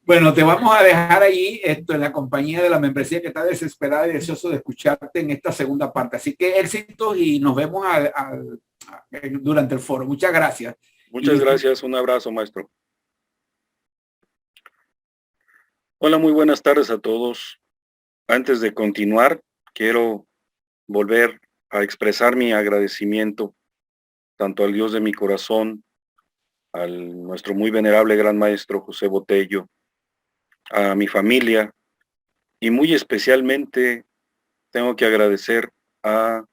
Bueno, te vamos a dejar ahí en la compañía de la membresía que está desesperada y deseoso de escucharte en esta segunda parte. Así que éxitos y nos vemos durante el foro. Muchas gracias. Muchas gracias, un abrazo, maestro. Hola, muy buenas tardes a todos. Antes de continuar, quiero volver a expresar mi agradecimiento tanto al Dios de mi corazón, al nuestro muy venerable gran maestro José Botello, a mi familia y muy especialmente tengo que agradecer a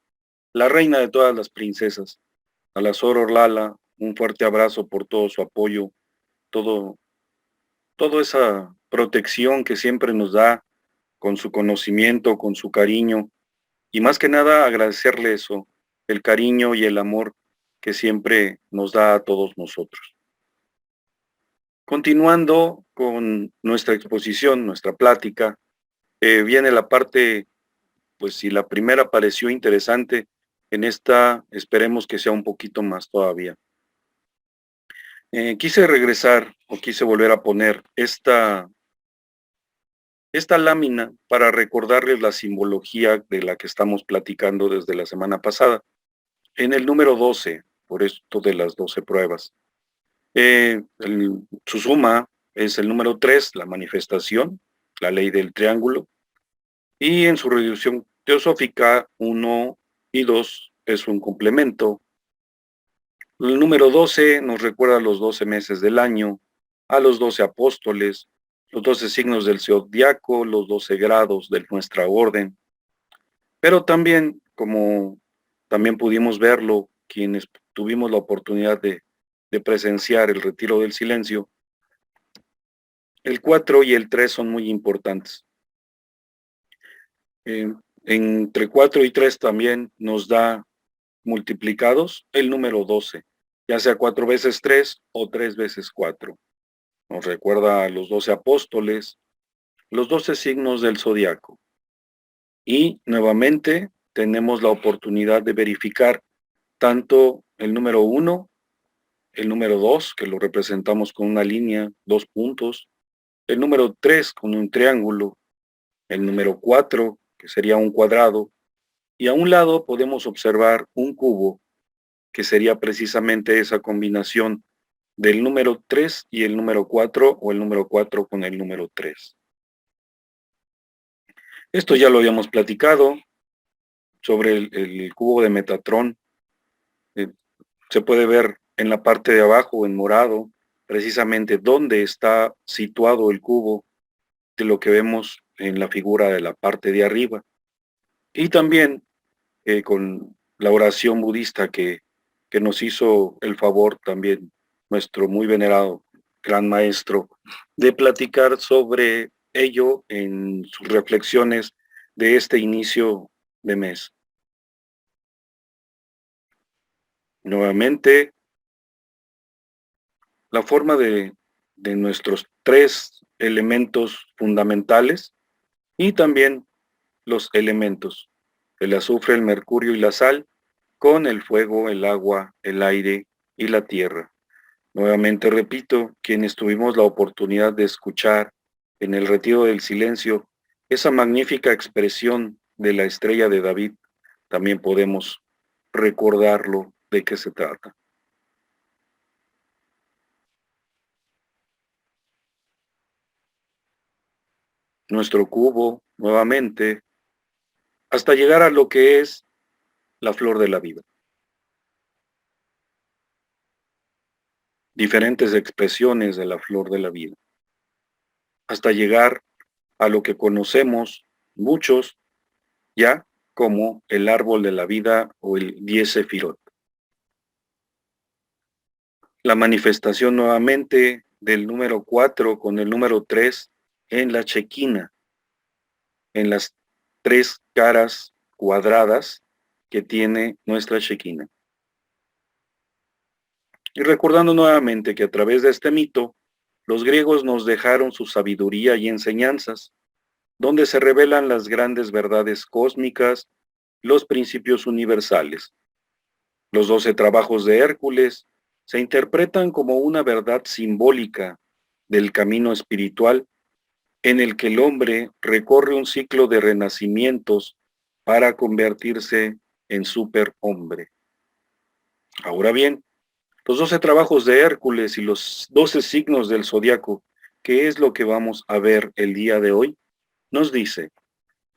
la reina de todas las princesas, a la Sor Orlala, un fuerte abrazo por todo su apoyo, toda esa protección que siempre nos da con su conocimiento, con su cariño, y más que nada agradecerle eso, el cariño y el amor que siempre nos da a todos nosotros. Continuando con nuestra exposición, nuestra plática, viene la parte, pues si la primera pareció interesante, en esta esperemos que sea un poquito más todavía. Quise regresar o quise volver a poner esta lámina para recordarles la simbología de la que estamos platicando desde la semana pasada. En el número 12, por esto de las 12 pruebas. Su suma es el número 3, la manifestación, la ley del triángulo, y en su reducción teosófica 1 y 2 es un complemento. El número 12 nos recuerda a los 12 meses del año, a los 12 apóstoles, los 12 signos del zodiaco, los 12 grados de nuestra orden. Pero también, como también pudimos verlo, quienes tuvimos la oportunidad de presenciar el retiro del silencio, el 4 y el 3 son muy importantes. Entre 4 y 3 también nos da multiplicados el número 12, ya sea 4 veces 3 o 3 veces 4. Nos recuerda a los 12 apóstoles, los 12 signos del zodiaco. Y nuevamente tenemos la oportunidad de verificar tanto el número 1, el número 2, que lo representamos con una línea, 2 puntos, el número 3 con un triángulo, el número 4, que sería un cuadrado, y a un lado podemos observar un cubo, que sería precisamente esa combinación del número 3 y el número 4, o el número 4 con el número 3. Esto ya lo habíamos platicado sobre el cubo de Metatrón. Se puede ver en la parte de abajo, en morado, precisamente dónde está situado el cubo de lo que vemos en la figura de la parte de arriba. Y también con la oración budista que nos hizo el favor también nuestro muy venerado gran maestro de platicar sobre ello en sus reflexiones de este inicio de mes. Nuevamente, la forma de nuestros 3 elementos fundamentales y también los elementos, el azufre, el mercurio y la sal, con el fuego, el agua, el aire y la tierra. Nuevamente repito, quienes tuvimos la oportunidad de escuchar en el retiro del silencio esa magnífica expresión de la estrella de David, también podemos recordarlo de qué se trata. Nuestro cubo, nuevamente, hasta llegar a lo que es la flor de la vida. Diferentes expresiones de la flor de la vida. Hasta llegar a lo que conocemos muchos ya como el árbol de la vida o el 10 Sefirot. La manifestación nuevamente del número 4 con el número 3 en la chequina, en las 3 caras cuadradas que tiene nuestra chequina. Y recordando nuevamente que a través de este mito, los griegos nos dejaron su sabiduría y enseñanzas, donde se revelan las grandes verdades cósmicas, los principios universales. Los 12 trabajos de Hércules se interpretan como una verdad simbólica del camino espiritual en el que el hombre recorre un ciclo de renacimientos para convertirse en superhombre. Ahora bien, los 12 trabajos de Hércules y los 12 signos del zodiaco, que es lo que vamos a ver el día de hoy, nos dice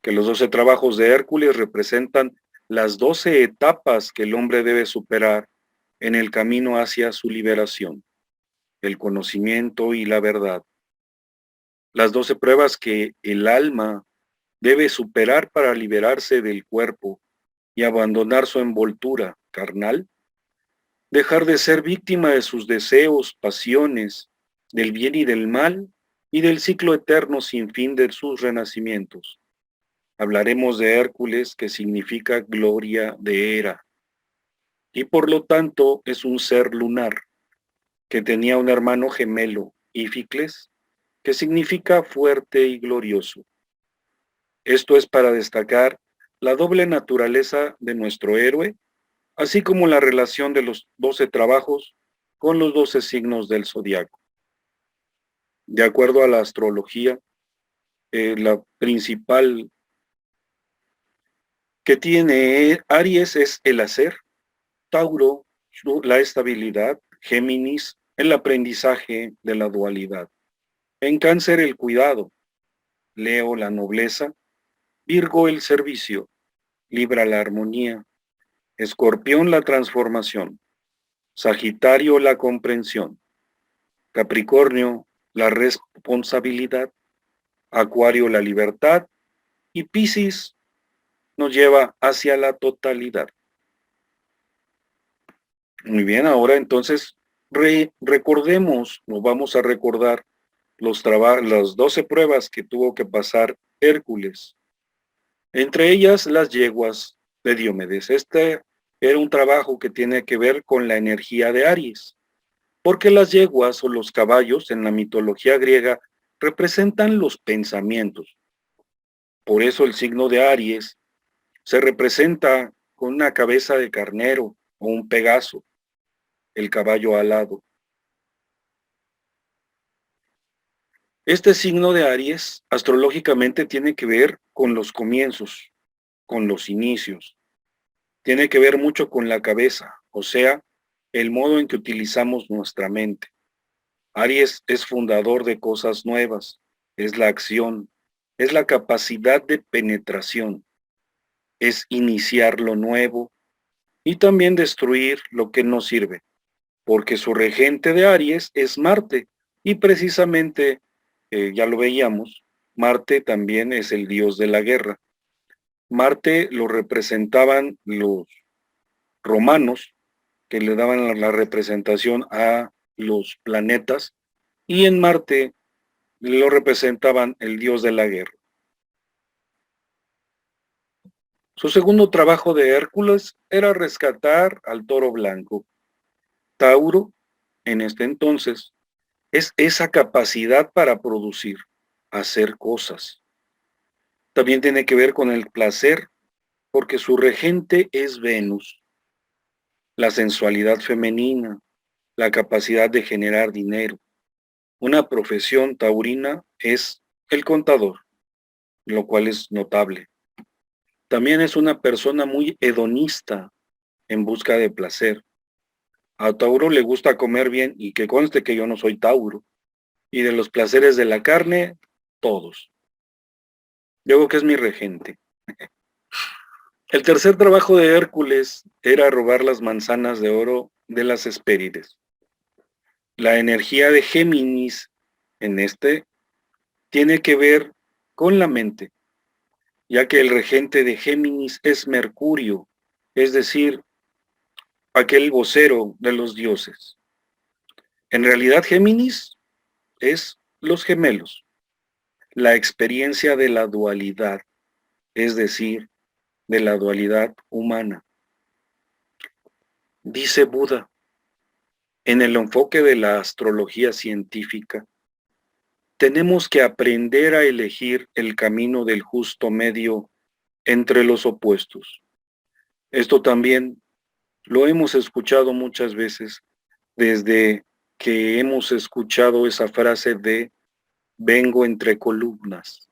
que los 12 trabajos de Hércules representan las 12 etapas que el hombre debe superar en el camino hacia su liberación, el conocimiento y la verdad. Las 12 pruebas que el alma debe superar para liberarse del cuerpo y abandonar su envoltura carnal, dejar de ser víctima de sus deseos, pasiones, del bien y del mal, y del ciclo eterno sin fin de sus renacimientos. Hablaremos de Hércules, que significa gloria de Hera, y por lo tanto es un ser lunar, que tenía un hermano gemelo, Íficles, que significa fuerte y glorioso. Esto es para destacar la doble naturaleza de nuestro héroe, así como la relación de los 12 trabajos con los 12 signos del zodiaco. De acuerdo a la astrología, la principal que tiene Aries es el hacer, Tauro, la estabilidad, Géminis, el aprendizaje de la dualidad, en Cáncer el cuidado, Leo la nobleza, Virgo el servicio, Libra la armonía, Escorpión la transformación, Sagitario la comprensión, Capricornio la responsabilidad, Acuario la libertad y Piscis nos lleva hacia la totalidad. Muy bien, ahora entonces recordemos, nos vamos a recordar las 12 pruebas que tuvo que pasar Hércules, entre ellas las yeguas de Diomedes. Este era un trabajo que tiene que ver con la energía de Aries, porque las yeguas o los caballos en la mitología griega representan los pensamientos. Por eso el signo de Aries se representa con una cabeza de carnero o un pegaso, el caballo alado. Este signo de Aries astrológicamente tiene que ver con los comienzos, con los inicios. Tiene que ver mucho con la cabeza, o sea, el modo en que utilizamos nuestra mente. Aries es fundador de cosas nuevas, es la acción, es la capacidad de penetración, es iniciar lo nuevo y también destruir lo que no sirve, porque su regente de Aries es Marte y precisamente, ya lo veíamos, Marte también es el dios de la guerra. Marte lo representaban los romanos, que le daban la representación a los planetas, y en Marte lo representaban el dios de la guerra. Su segundo trabajo de Hércules era rescatar al toro blanco. Tauro, en este entonces, es esa capacidad para producir, hacer cosas. También tiene que ver con el placer, porque su regente es Venus, la sensualidad femenina, la capacidad de generar dinero. Una profesión taurina es el contador, lo cual es notable. También es una persona muy hedonista en busca de placer. A Tauro le gusta comer bien y que conste que yo no soy Tauro. Y de los placeres de la carne, todos. Yo creo que es mi regente. El tercer trabajo de Hércules era robar las manzanas de oro de las Hespérides. La energía de Géminis en este tiene que ver con la mente, ya que el regente de Géminis es Mercurio, es decir, aquel vocero de los dioses. En realidad, Géminis es los gemelos, la experiencia de la dualidad, es decir, de la dualidad humana. Dice Buda, en el enfoque de la astrología científica, tenemos que aprender a elegir el camino del justo medio entre los opuestos. Esto también lo hemos escuchado muchas veces desde que hemos escuchado esa frase de vengo entre columnas.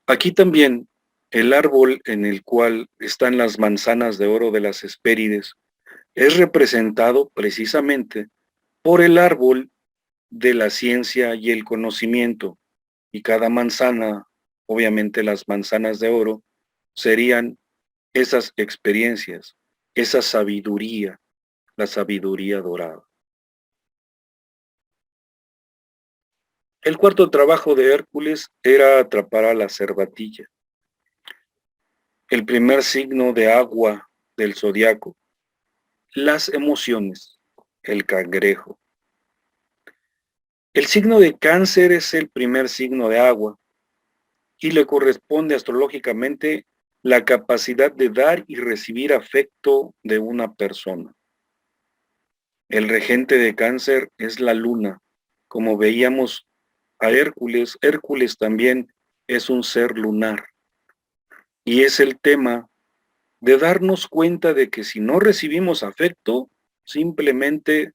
Aquí también el árbol en el cual están las manzanas de oro de las Hespérides es representado precisamente por el árbol de la ciencia y el conocimiento, y cada manzana, obviamente las manzanas de oro, serían esas experiencias, esa sabiduría, la sabiduría dorada. El cuarto trabajo de Hércules era atrapar a la cervatilla, el primer signo de agua del zodiaco, las emociones, el cangrejo. El signo de Cáncer es el primer signo de agua y le corresponde astrológicamente la capacidad de dar y recibir afecto de una persona. El regente de Cáncer es la luna. Como veíamos a Hércules, Hércules también es un ser lunar. Y es el tema de darnos cuenta de que si no recibimos afecto, simplemente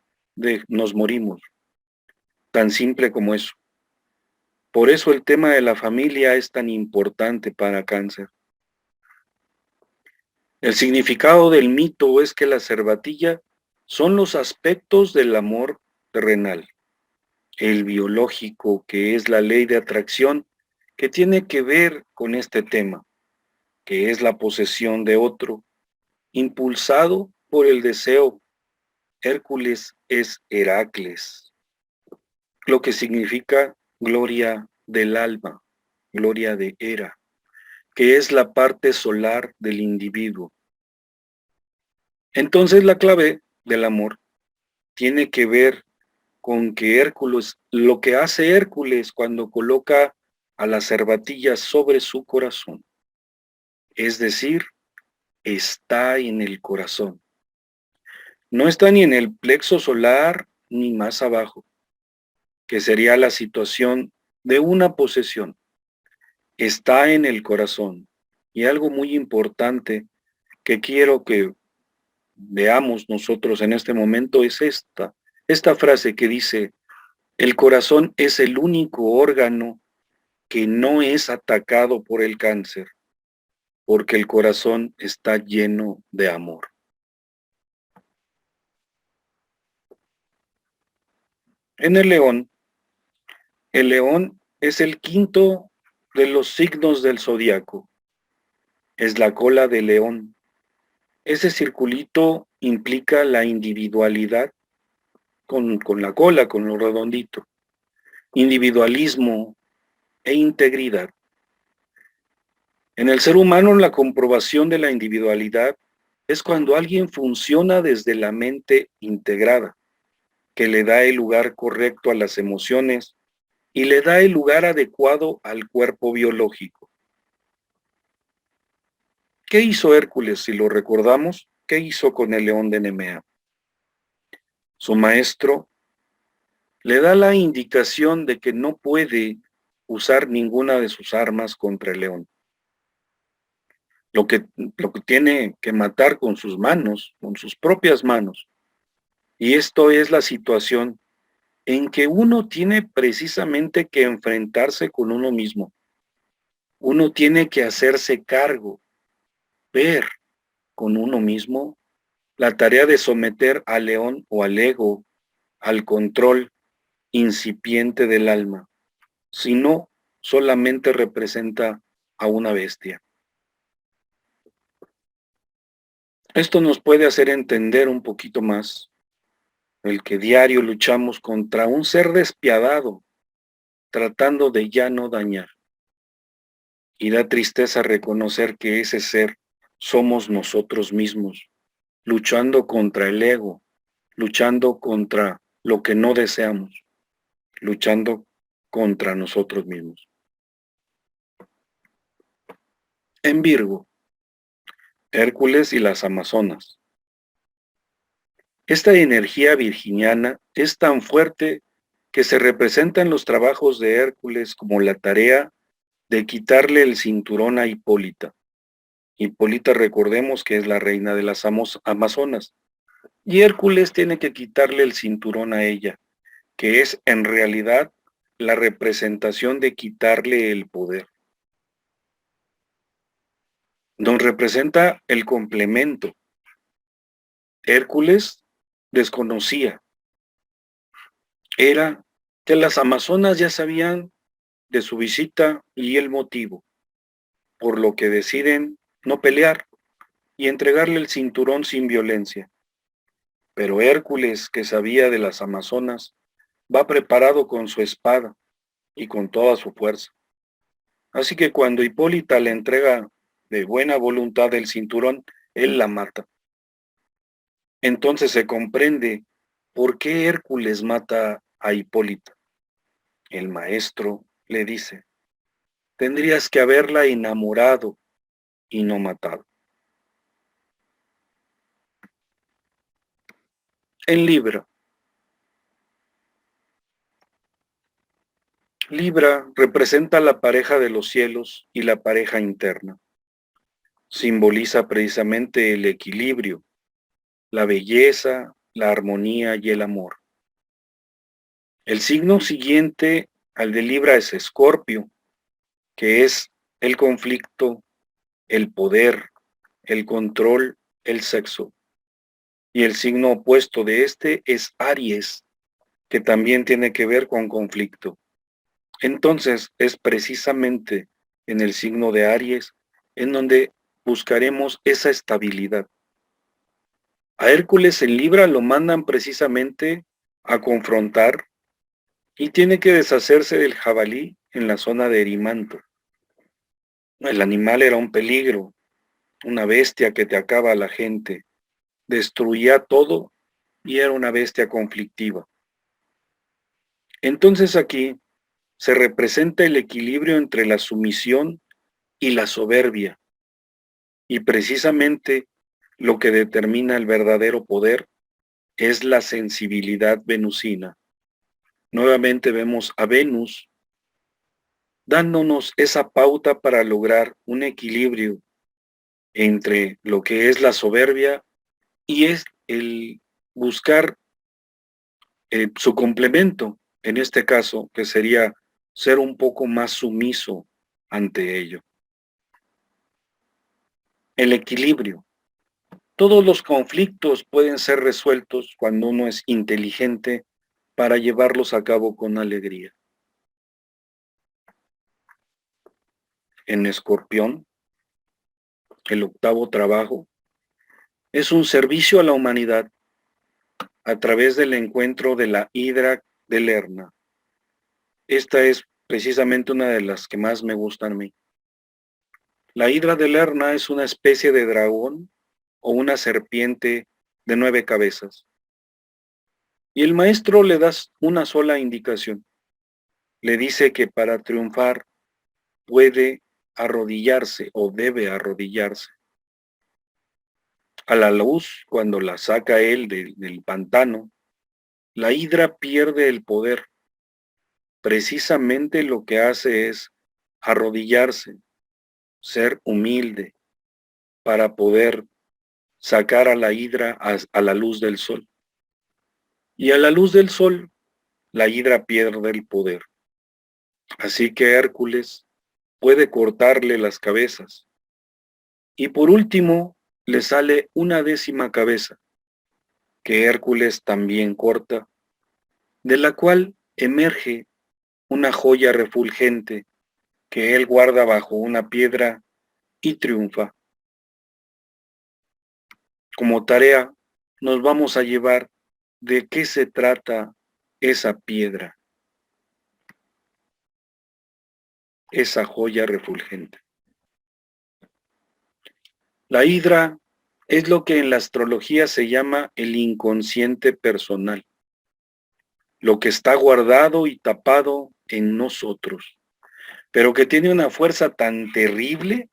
nos morimos. Tan simple como eso. Por eso el tema de la familia es tan importante para Cáncer. El significado del mito es que la cervatilla son los aspectos del amor terrenal. El biológico, que es la ley de atracción, que tiene que ver con este tema, que es la posesión de otro, impulsado por el deseo. Hércules es Heracles, lo que significa gloria del alma, gloria de Hera, que es la parte solar del individuo. Entonces la clave del amor tiene que ver con que Hércules, lo que hace Hércules cuando coloca a la cervatilla sobre su corazón, es decir, está en el corazón. No está ni en el plexo solar ni más abajo, que sería la situación de una posesión. Está en el corazón. Y algo muy importante que quiero que veamos nosotros en este momento es esta frase que dice, el corazón es el único órgano que no es atacado por el cáncer, porque el corazón está lleno de amor. En el león es el quinto de los signos del zodiaco. Es la cola de león. Ese circulito implica la individualidad con la cola, con lo redondito. Individualismo e integridad. En el ser humano, la comprobación de la individualidad es cuando alguien funciona desde la mente integrada, que le da el lugar correcto a las emociones y le da el lugar adecuado al cuerpo biológico. ¿Qué hizo Hércules, si lo recordamos? ¿Qué hizo con el león de Nemea? Su maestro le da la indicación de que no puede usar ninguna de sus armas contra el león. Lo que tiene que matar con sus manos, con sus propias manos. Y esto es la situación en que uno tiene precisamente que enfrentarse con uno mismo. Uno tiene que hacerse cargo, ver con uno mismo la tarea de someter al león o al ego al control incipiente del alma, si no solamente representa a una bestia. Esto nos puede hacer entender un poquito más el que diario luchamos contra un ser despiadado, tratando de ya no dañar. Y da tristeza reconocer que ese ser somos nosotros mismos, luchando contra el ego, luchando contra lo que no deseamos, luchando contra nosotros mismos. En Virgo, Hércules y las Amazonas. Esta energía virginiana es tan fuerte que se representa en los trabajos de Hércules como la tarea de quitarle el cinturón a Hipólita. Hipólita, recordemos que es la reina de las Amazonas. Y Hércules tiene que quitarle el cinturón a ella, que es en realidad la representación de quitarle el poder. Nos representa el complemento. Hércules desconocía, era que las amazonas ya sabían de su visita y el motivo, por lo que deciden no pelear y entregarle el cinturón sin violencia. Pero Hércules, que sabía de las amazonas, va preparado con su espada y con toda su fuerza. Así que cuando Hipólita le entrega de buena voluntad el cinturón, él la mata. Entonces se comprende por qué Hércules mata a Hipólita. El maestro le dice, tendrías que haberla enamorado y no matado. En Libra. Libra representa la pareja de los cielos y la pareja interna. Simboliza precisamente el equilibrio, la belleza, la armonía y el amor. El signo siguiente al de Libra es Escorpio, que es el conflicto, el poder, el control, el sexo. Y el signo opuesto de este es Aries, que también tiene que ver con conflicto. Entonces es precisamente en el signo de Aries en donde buscaremos esa estabilidad. A Hércules en Libra lo mandan precisamente a confrontar y tiene que deshacerse del jabalí en la zona de Erimanto. El animal era un peligro, una bestia que te acaba a la gente, destruía todo y era una bestia conflictiva. Entonces aquí se representa el equilibrio entre la sumisión y la soberbia, y precisamente lo que determina el verdadero poder es la sensibilidad venusina. Nuevamente vemos a Venus dándonos esa pauta para lograr un equilibrio entre lo que es la soberbia y es el buscar su complemento, en este caso, que sería ser un poco más sumiso ante ello. El equilibrio. Todos los conflictos pueden ser resueltos cuando uno es inteligente para llevarlos a cabo con alegría. En Escorpión, el octavo trabajo es un servicio a la humanidad a través del encuentro de la Hidra de Lerna. Esta es precisamente una de las que más me gustan a mí. La Hidra de Lerna es una especie de dragón o una serpiente de 9 cabezas. Y el maestro le da una sola indicación. Le dice que para triunfar puede arrodillarse o debe arrodillarse. A la luz, cuando la saca él del pantano, la hidra pierde el poder. Precisamente lo que hace es arrodillarse, ser humilde, para poder sacar a la hidra a la luz del sol. Y a la luz del sol, la hidra pierde el poder. Así que Hércules puede cortarle las cabezas. Y por último, le sale una 10ª cabeza, que Hércules también corta, de la cual emerge una joya refulgente que él guarda bajo una piedra y triunfa. Como tarea, nos vamos a llevar de qué se trata esa piedra, esa joya refulgente. La hidra es lo que en la astrología se llama el inconsciente personal, lo que está guardado y tapado en nosotros, pero que tiene una fuerza tan terrible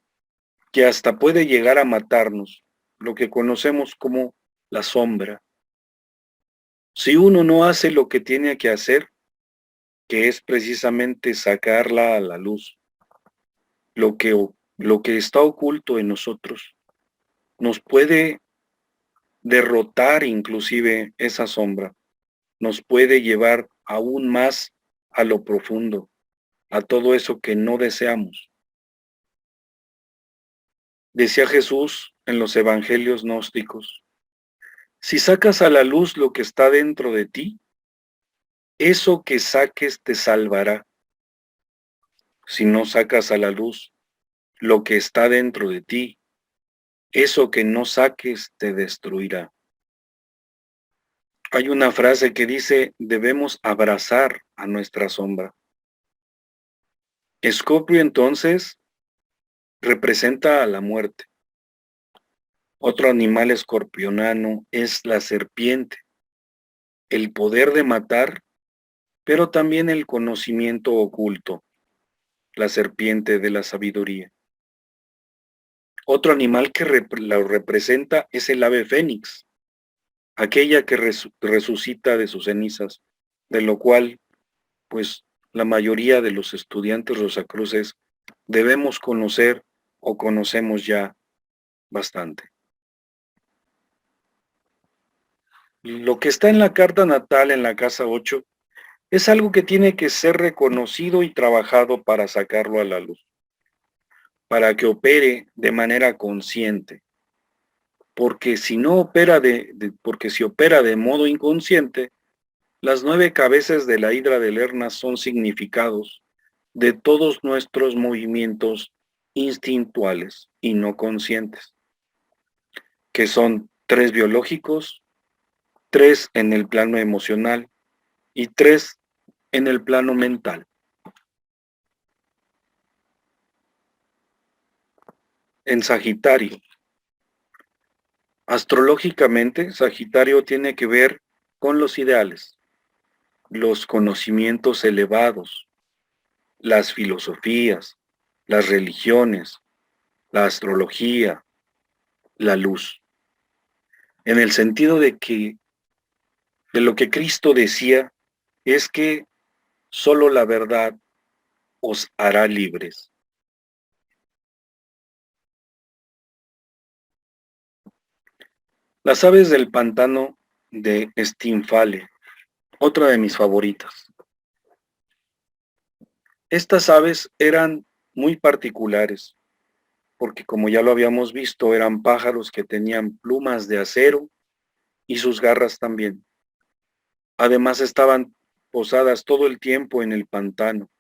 que hasta puede llegar a matarnos, lo que conocemos como la sombra. Si uno no hace lo que tiene que hacer, que es precisamente sacarla a la luz, lo que está oculto en nosotros, nos puede derrotar inclusive esa sombra, nos puede llevar aún más a lo profundo, a todo eso que no deseamos. Decía Jesús en los evangelios gnósticos, si sacas a la luz lo que está dentro de ti, eso que saques te salvará. Si no sacas a la luz lo que está dentro de ti, eso que no saques te destruirá. Hay una frase que dice, debemos abrazar a nuestra sombra. Escorpio entonces representa a la muerte. Otro animal escorpionano es la serpiente, el poder de matar, pero también el conocimiento oculto, la serpiente de la sabiduría. Otro animal que la representa es el ave fénix, aquella que resucita de sus cenizas, de lo cual, pues, la mayoría de los estudiantes rosacruces debemos conocer o conocemos ya bastante. Lo que está en la carta natal en la casa 8 es algo que tiene que ser reconocido y trabajado para sacarlo a la luz, para que opere de manera consciente, porque si no opera porque si opera de modo inconsciente, las 9 cabezas de la hidra de Lerna son significados de todos nuestros movimientos instintuales y no conscientes, que son 3 biológicos, 3 en el plano emocional y 3 en el plano mental. En Sagitario, astrológicamente, Sagitario tiene que ver con los ideales, los conocimientos elevados, las filosofías, las religiones, la astrología, la luz. En el sentido de que de lo que Cristo decía es que solo la verdad os hará libres. Las aves del pantano de Stymphale, otra de mis favoritas. Estas aves eran muy particulares, porque como ya lo habíamos visto, eran pájaros que tenían plumas de acero y sus garras también. Además estaban posadas todo el tiempo en el pantano.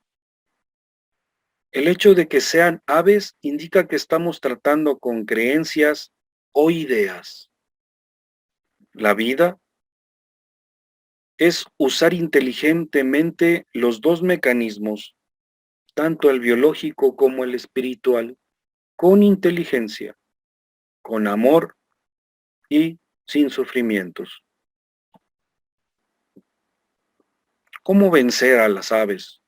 El hecho de que sean aves indica que estamos tratando con creencias o ideas. La vida es usar inteligentemente los dos mecanismos, tanto el biológico como el espiritual, con inteligencia, con amor y sin sufrimientos. ¿Cómo vencer a las aves?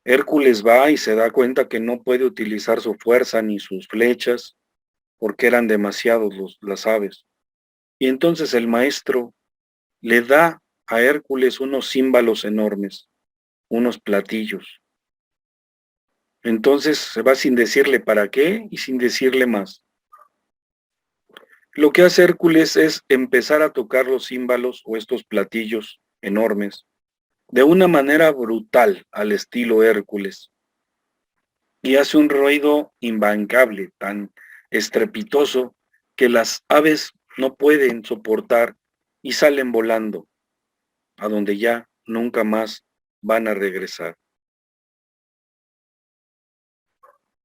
Hércules va y se da cuenta que no puede utilizar su fuerza ni sus flechas porque eran demasiados las aves. Y entonces el maestro le da a Hércules unos címbalos enormes, unos platillos. Entonces se va sin decirle para qué y sin decirle más. Lo que hace Hércules es empezar a tocar los címbalos o estos platillos enormes de una manera brutal al estilo Hércules. Y hace un ruido imbancable, tan estrepitoso, que las aves no pueden soportar y salen volando, a donde ya nunca más van a regresar.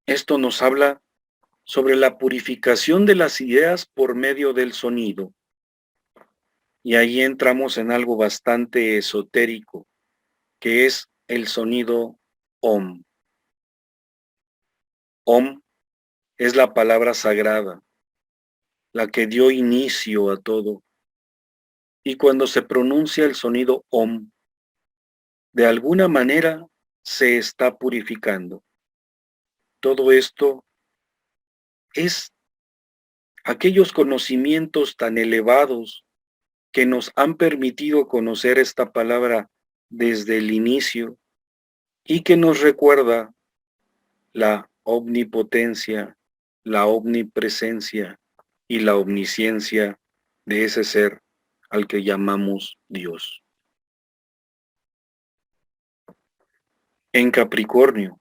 Esto nos habla sobre la purificación de las ideas por medio del sonido. Y ahí entramos en algo bastante esotérico, que es el sonido Om. Om es la palabra sagrada, la que dio inicio a todo. Y cuando se pronuncia el sonido Om, de alguna manera se está purificando. Todo esto es aquellos conocimientos tan elevados que nos han permitido conocer esta palabra desde el inicio y que nos recuerda la omnipotencia, la omnipresencia y la omnisciencia de ese ser al que llamamos Dios. En Capricornio,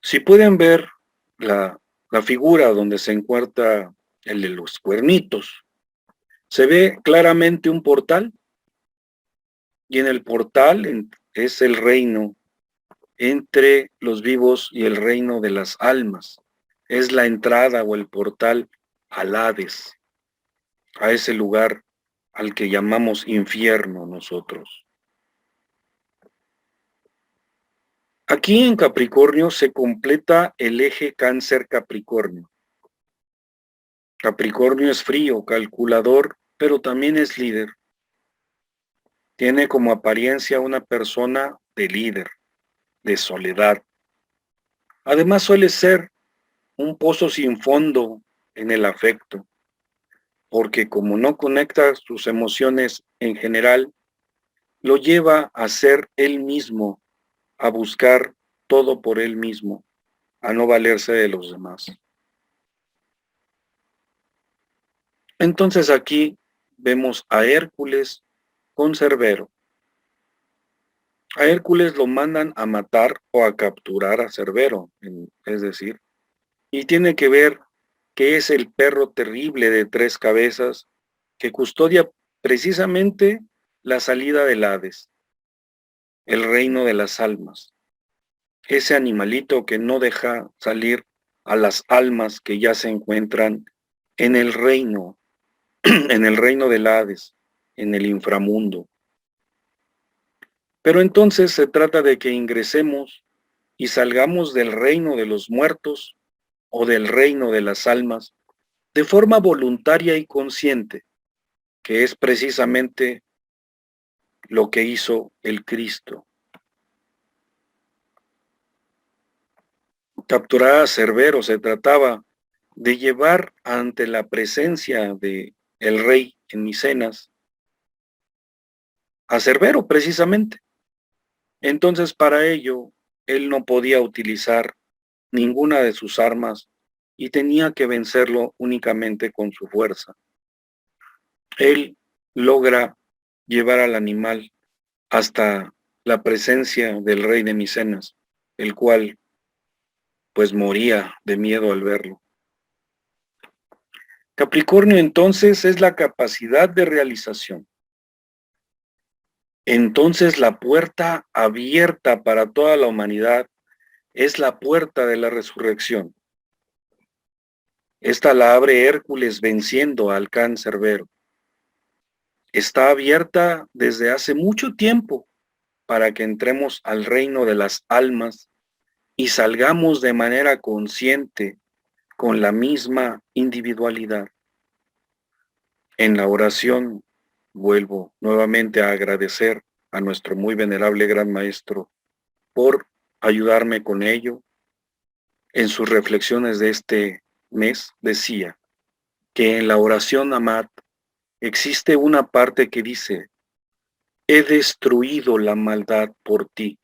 si pueden ver la figura donde se encuentra el de los cuernitos, se ve claramente un portal, y en el portal es el reino entre los vivos y el reino de las almas. Es la entrada o el portal al Hades, a ese lugar al que llamamos infierno nosotros. Aquí en Capricornio se completa el eje Cáncer-Capricornio. Capricornio es frío, calculador, pero también es líder. Tiene como apariencia una persona de líder, de soledad. Además suele ser un pozo sin fondo en el afecto, porque como no conecta sus emociones en general, lo lleva a ser él mismo, a buscar todo por él mismo, a no valerse de los demás. Entonces aquí vemos a Hércules con Cerbero. A Hércules lo mandan a matar o a capturar a Cerbero, es decir, y tiene que ver que es el perro terrible de 3 cabezas que custodia precisamente la salida del Hades, el reino de las almas. Ese animalito que no deja salir a las almas que ya se encuentran en el reino, en el reino del Hades, en el inframundo. Pero entonces se trata de que ingresemos y salgamos del reino de los muertos o del reino de las almas de forma voluntaria y consciente, que es precisamente lo que hizo el Cristo. Capturar a Cerbero se trataba de llevar ante la presencia de el rey en Micenas a Cerbero precisamente. Entonces para ello él no podía utilizar ninguna de sus armas y tenía que vencerlo únicamente con su fuerza. Él logra llevar al animal hasta la presencia del rey de Micenas, el cual pues moría de miedo al verlo. Capricornio entonces es la capacidad de realización. Entonces la puerta abierta para toda la humanidad es la puerta de la resurrección. Esta la abre Hércules venciendo al Cancerbero. Está abierta desde hace mucho tiempo para que entremos al reino de las almas y salgamos de manera consciente con la misma individualidad. En la oración vuelvo nuevamente a agradecer a nuestro muy venerable Gran Maestro por ayudarme con ello. En sus reflexiones de este mes decía que en la oración Amat existe una parte que dice: he destruido la maldad por ti.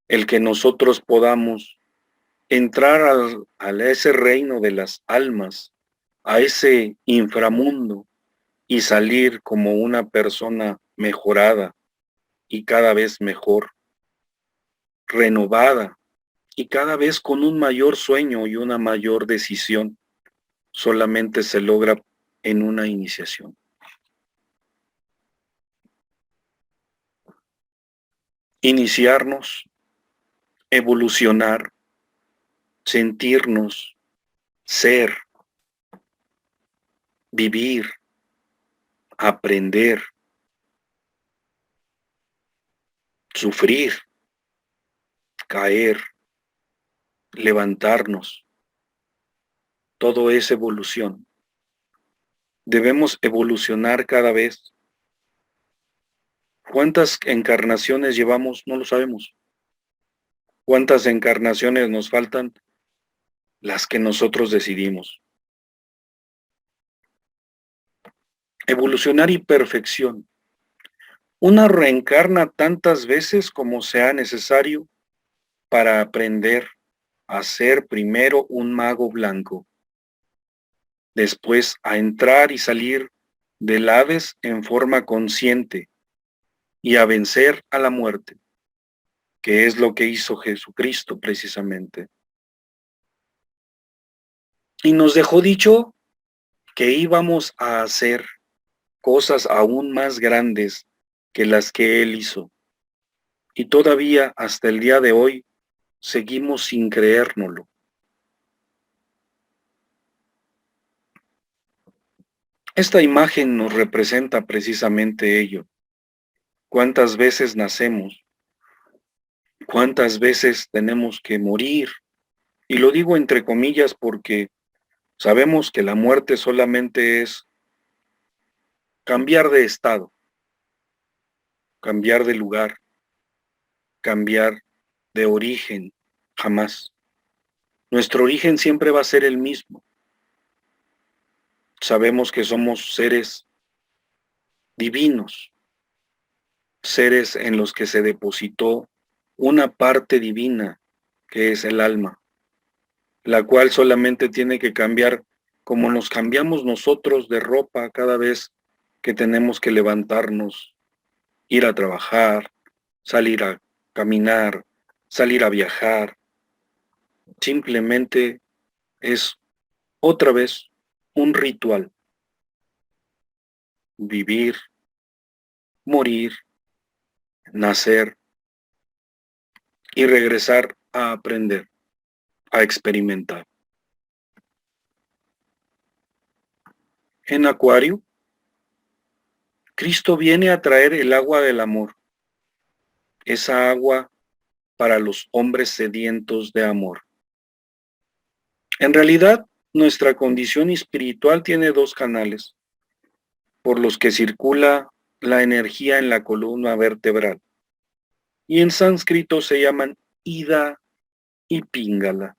El que nosotros podamos entrar a ese reino de las almas, a ese inframundo, y salir como una persona mejorada y cada vez mejor, renovada y cada vez con un mayor sueño y una mayor decisión, solamente se logra en una iniciación. Iniciarnos, evolucionar, sentirnos, ser, vivir, aprender, sufrir, caer, levantarnos. Todo es evolución. Debemos evolucionar cada vez. ¿Cuántas encarnaciones llevamos? No lo sabemos. ¿Cuántas encarnaciones nos faltan? Las que nosotros decidimos. Evolucionar y perfección. Uno reencarna tantas veces como sea necesario para aprender a ser primero un mago blanco después a entrar y salir del Hades en forma consciente y a vencer a la muerte, que es lo que hizo Jesucristo precisamente. Y nos dejó dicho que íbamos a hacer cosas aún más grandes que las que Él hizo. Y todavía hasta el día de hoy seguimos sin creérnoslo. Esta imagen nos representa precisamente ello. ¿Cuántas veces nacemos? ¿Cuántas veces tenemos que morir? Y lo digo entre comillas porque sabemos que la muerte solamente es cambiar de estado, cambiar de lugar, cambiar de origen, jamás. Nuestro origen siempre va a ser el mismo. Sabemos que somos seres divinos, seres en los que se depositó una parte divina, que es el alma, la cual solamente tiene que cambiar como nos cambiamos nosotros de ropa cada vez que tenemos que levantarnos, ir a trabajar, salir a caminar, salir a viajar. Simplemente es otra vez un ritual. Vivir, morir, nacer y regresar a aprender, a experimentar. En Acuario, Cristo viene a traer el agua del amor, esa agua para los hombres sedientos de amor. En realidad, nuestra condición espiritual tiene dos canales por los que circula la energía en la columna vertebral, y en sánscrito se llaman Ida y Pingala.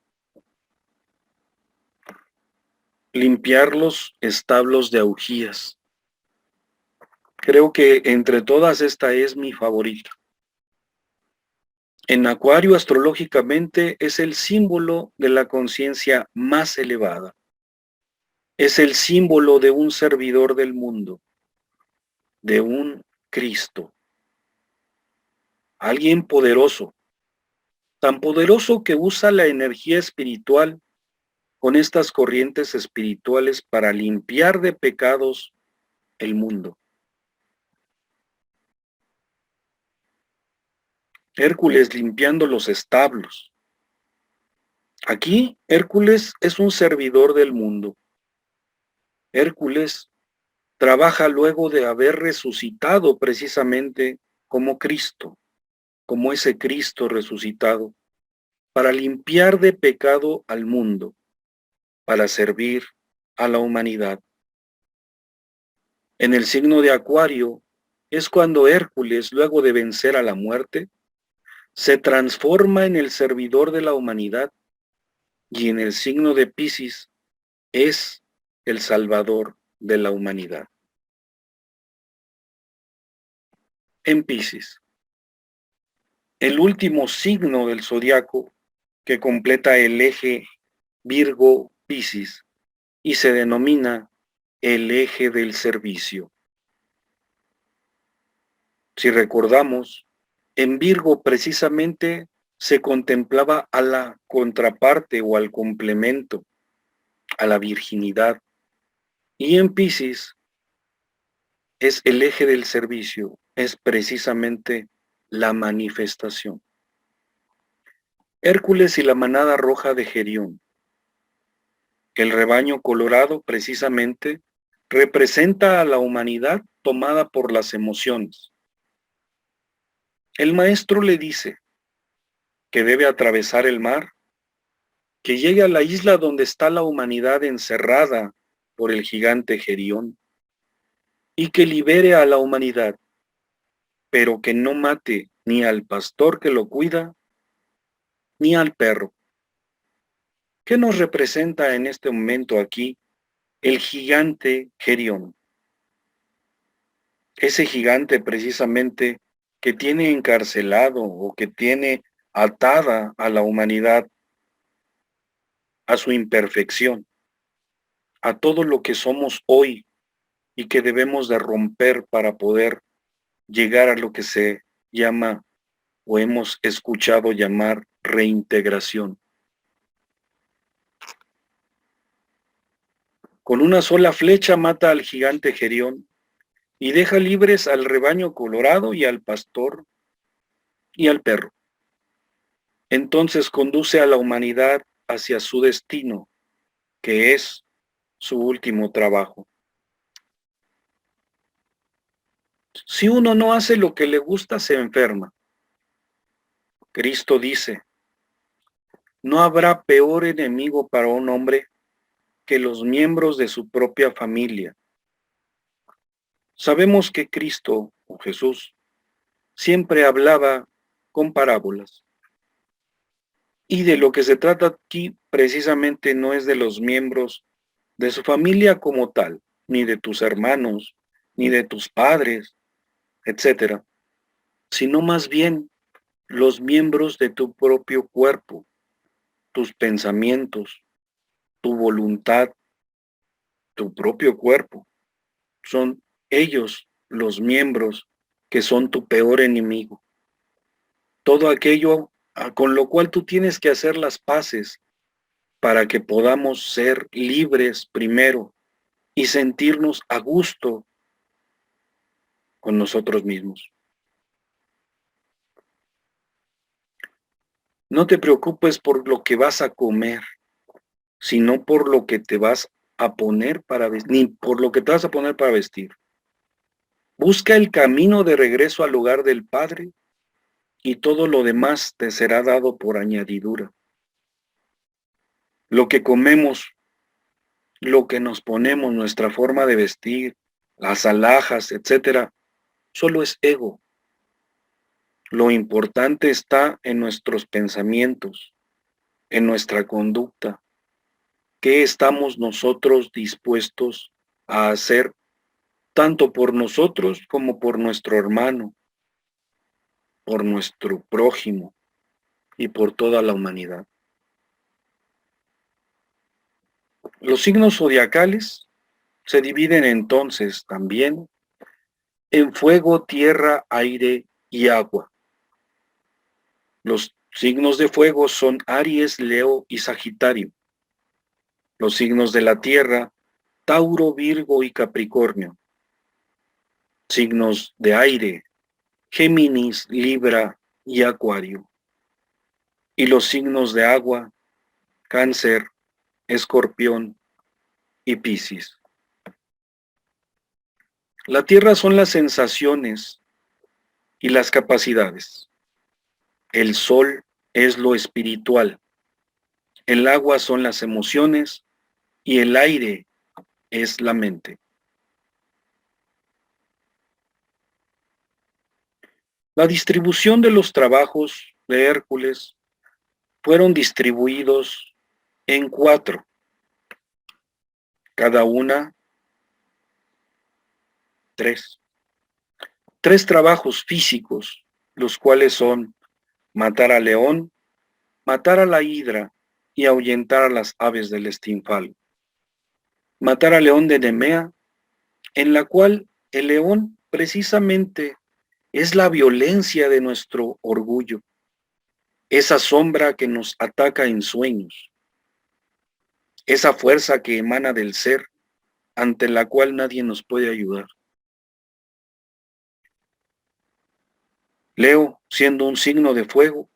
Limpiar los establos de augías. Creo que entre todas esta es mi favorita. En Acuario, astrológicamente, es el símbolo de la conciencia más elevada. Es el símbolo de un servidor del mundo, de un Cristo. Alguien poderoso, tan poderoso que usa la energía espiritual con estas corrientes espirituales para limpiar de pecados el mundo. Hércules limpiando los establos. Aquí, Hércules es un servidor del mundo. Hércules trabaja luego de haber resucitado precisamente como Cristo, como ese Cristo resucitado, para limpiar de pecado al mundo, para servir a la humanidad. En el signo de Acuario es cuando Hércules, luego de vencer a la muerte, se transforma en el servidor de la humanidad, y en el signo de Piscis es el salvador de la humanidad. En Piscis, el último signo del zodiaco que completa el eje Virgo-Piscis y se denomina el eje del servicio. Si recordamos, en Virgo precisamente se contemplaba a la contraparte o al complemento, a la virginidad, y en Piscis es el eje del servicio, es precisamente la manifestación. Hércules y la manada roja de Gerión. El rebaño colorado precisamente representa a la humanidad tomada por las emociones. El maestro le dice que debe atravesar el mar, que llegue a la isla donde está la humanidad encerrada por el gigante Gerión y que libere a la humanidad, pero que no mate ni al pastor que lo cuida, ni al perro. ¿Qué nos representa en este momento aquí el gigante Gerión? Ese gigante precisamente que tiene encarcelado o que tiene atada a la humanidad a su imperfección. a todo lo que somos hoy y que debemos de romper para poder llegar a lo que se llama o hemos escuchado llamar reintegración. Con una sola flecha mata al gigante Gerión y deja libres al rebaño colorado y al pastor y al perro. Entonces conduce a la humanidad hacia su destino, que es su último trabajo. Si uno no hace lo que le gusta, se enferma. Cristo dice, no habrá peor enemigo para un hombre que los miembros de su propia familia. Sabemos que Cristo, o Jesús, siempre hablaba con parábolas. Y de lo que se trata aquí precisamente no es de los miembros de su familia como tal, ni de tus hermanos, ni de tus padres, etcétera, sino más bien los miembros de tu propio cuerpo, tus pensamientos, tu voluntad, tu propio cuerpo. Son ellos los miembros que son tu peor enemigo. Todo aquello con lo cual tú tienes que hacer las paces para que podamos ser libres primero y sentirnos a gusto con nosotros mismos. No te preocupes por lo que vas a comer, sino por lo que te vas a poner para vestir, ni por lo que te vas a poner para vestir. Busca el camino de regreso al hogar del Padre y todo lo demás te será dado por añadidura. Lo que comemos, lo que nos ponemos, nuestra forma de vestir, las alhajas, etcétera, solo es ego. Lo importante está en nuestros pensamientos, en nuestra conducta. ¿Qué estamos nosotros dispuestos a hacer tanto por nosotros como por nuestro hermano, por nuestro prójimo y por toda la humanidad? Los signos zodiacales se dividen entonces también en fuego, tierra, aire y agua. Los signos de fuego son Aries, Leo y Sagitario. Los signos de la tierra, Tauro, Virgo y Capricornio. Signos de aire, Géminis, Libra y Acuario. Y los signos de agua, Cáncer, Escorpión y Piscis. La tierra son las sensaciones y las capacidades. El sol es lo espiritual. El agua son las emociones y el aire es la mente. La distribución de los trabajos de Hércules fueron distribuidos en 4, cada una 3. 3 trabajos físicos, los cuales son matar al león, matar a la hidra y ahuyentar a las aves del estinfal. Matar al león de Nemea, en la cual el león precisamente es la violencia de nuestro orgullo, esa sombra que nos ataca en sueños, esa fuerza que emana del ser, ante la cual nadie nos puede ayudar. Leo, siendo un signo de fuego,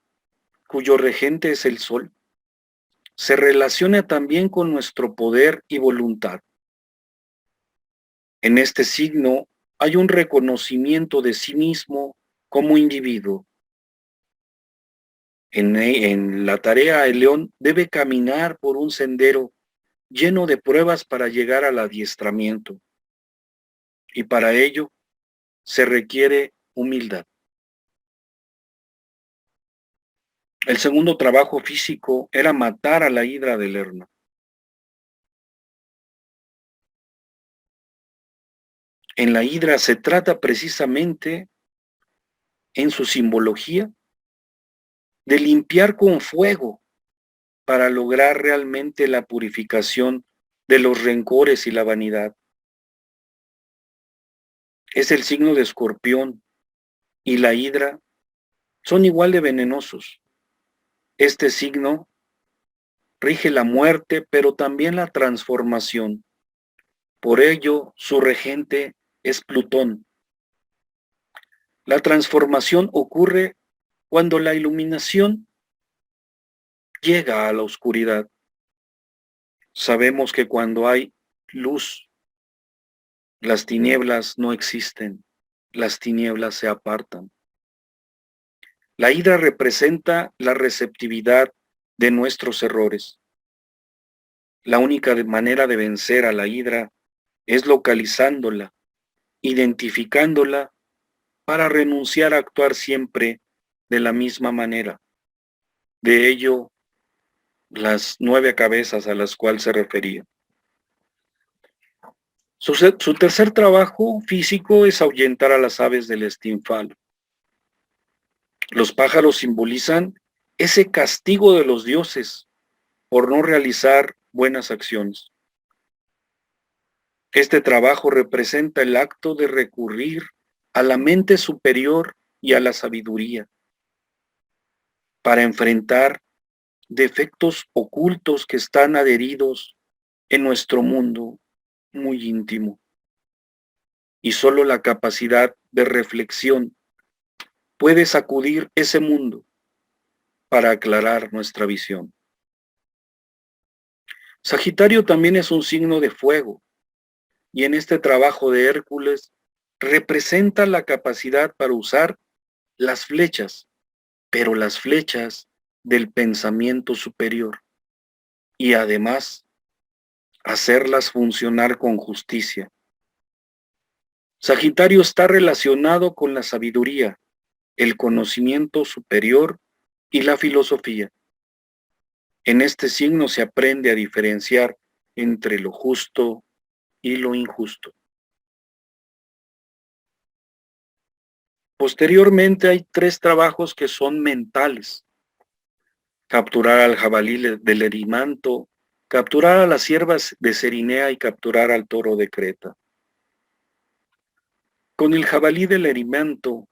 cuyo regente es el sol, se relaciona también con nuestro poder y voluntad. En este signo hay un reconocimiento de sí mismo como individuo. En la tarea, el león debe caminar por un sendero lleno de pruebas para llegar al adiestramiento. Y para ello se requiere humildad. El segundo trabajo físico era matar a la hidra de Lerna. En la hidra se trata precisamente, en su simbología, de limpiar con fuego para lograr realmente la purificación de los rencores y la vanidad. Es el signo de Escorpión y la Hidra son igual de venenosos. Este signo rige la muerte, pero también la transformación. Por ello, su regente es Plutón. La transformación ocurre cuando la iluminación llega a la oscuridad. Sabemos que cuando hay luz, las tinieblas no existen, las tinieblas se apartan. La Hidra representa la receptividad de nuestros errores. La única manera de vencer a la Hidra es localizándola, identificándola para renunciar a actuar siempre de la misma manera. De ello, las 9 cabezas a las cuales se refería. Su tercer trabajo físico es ahuyentar a las aves del estinfal. Los pájaros simbolizan ese castigo de los dioses por no realizar buenas acciones. Este trabajo representa el acto de recurrir a la mente superior y a la sabiduría para enfrentar defectos ocultos que están adheridos en nuestro mundo muy íntimo. Y solo la capacidad de reflexión puede sacudir ese mundo para aclarar nuestra visión. Sagitario también es un signo de fuego, y en este trabajo de Hércules representa la capacidad para usar las flechas, pero las flechas del pensamiento superior, y además hacerlas funcionar con justicia. Sagitario está relacionado con la sabiduría, el conocimiento superior y la filosofía. En este signo se aprende a diferenciar entre lo justo y lo injusto. Posteriormente hay 3 trabajos que son mentales: capturar al jabalí del Erimanto, capturar a las ciervas de Cerinea y capturar al toro de Creta. Con el jabalí del Erimanto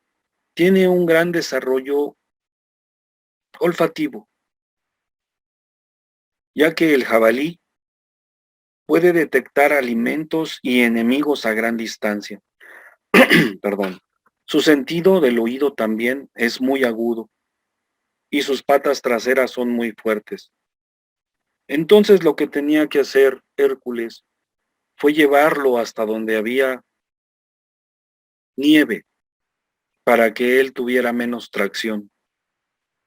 tiene un gran desarrollo olfativo, ya que el jabalí puede detectar alimentos y enemigos a gran distancia. Perdón. Su sentido del oído también es muy agudo y sus patas traseras son muy fuertes. Entonces lo que tenía que hacer Hércules fue llevarlo hasta donde había nieve para que él tuviera menos tracción.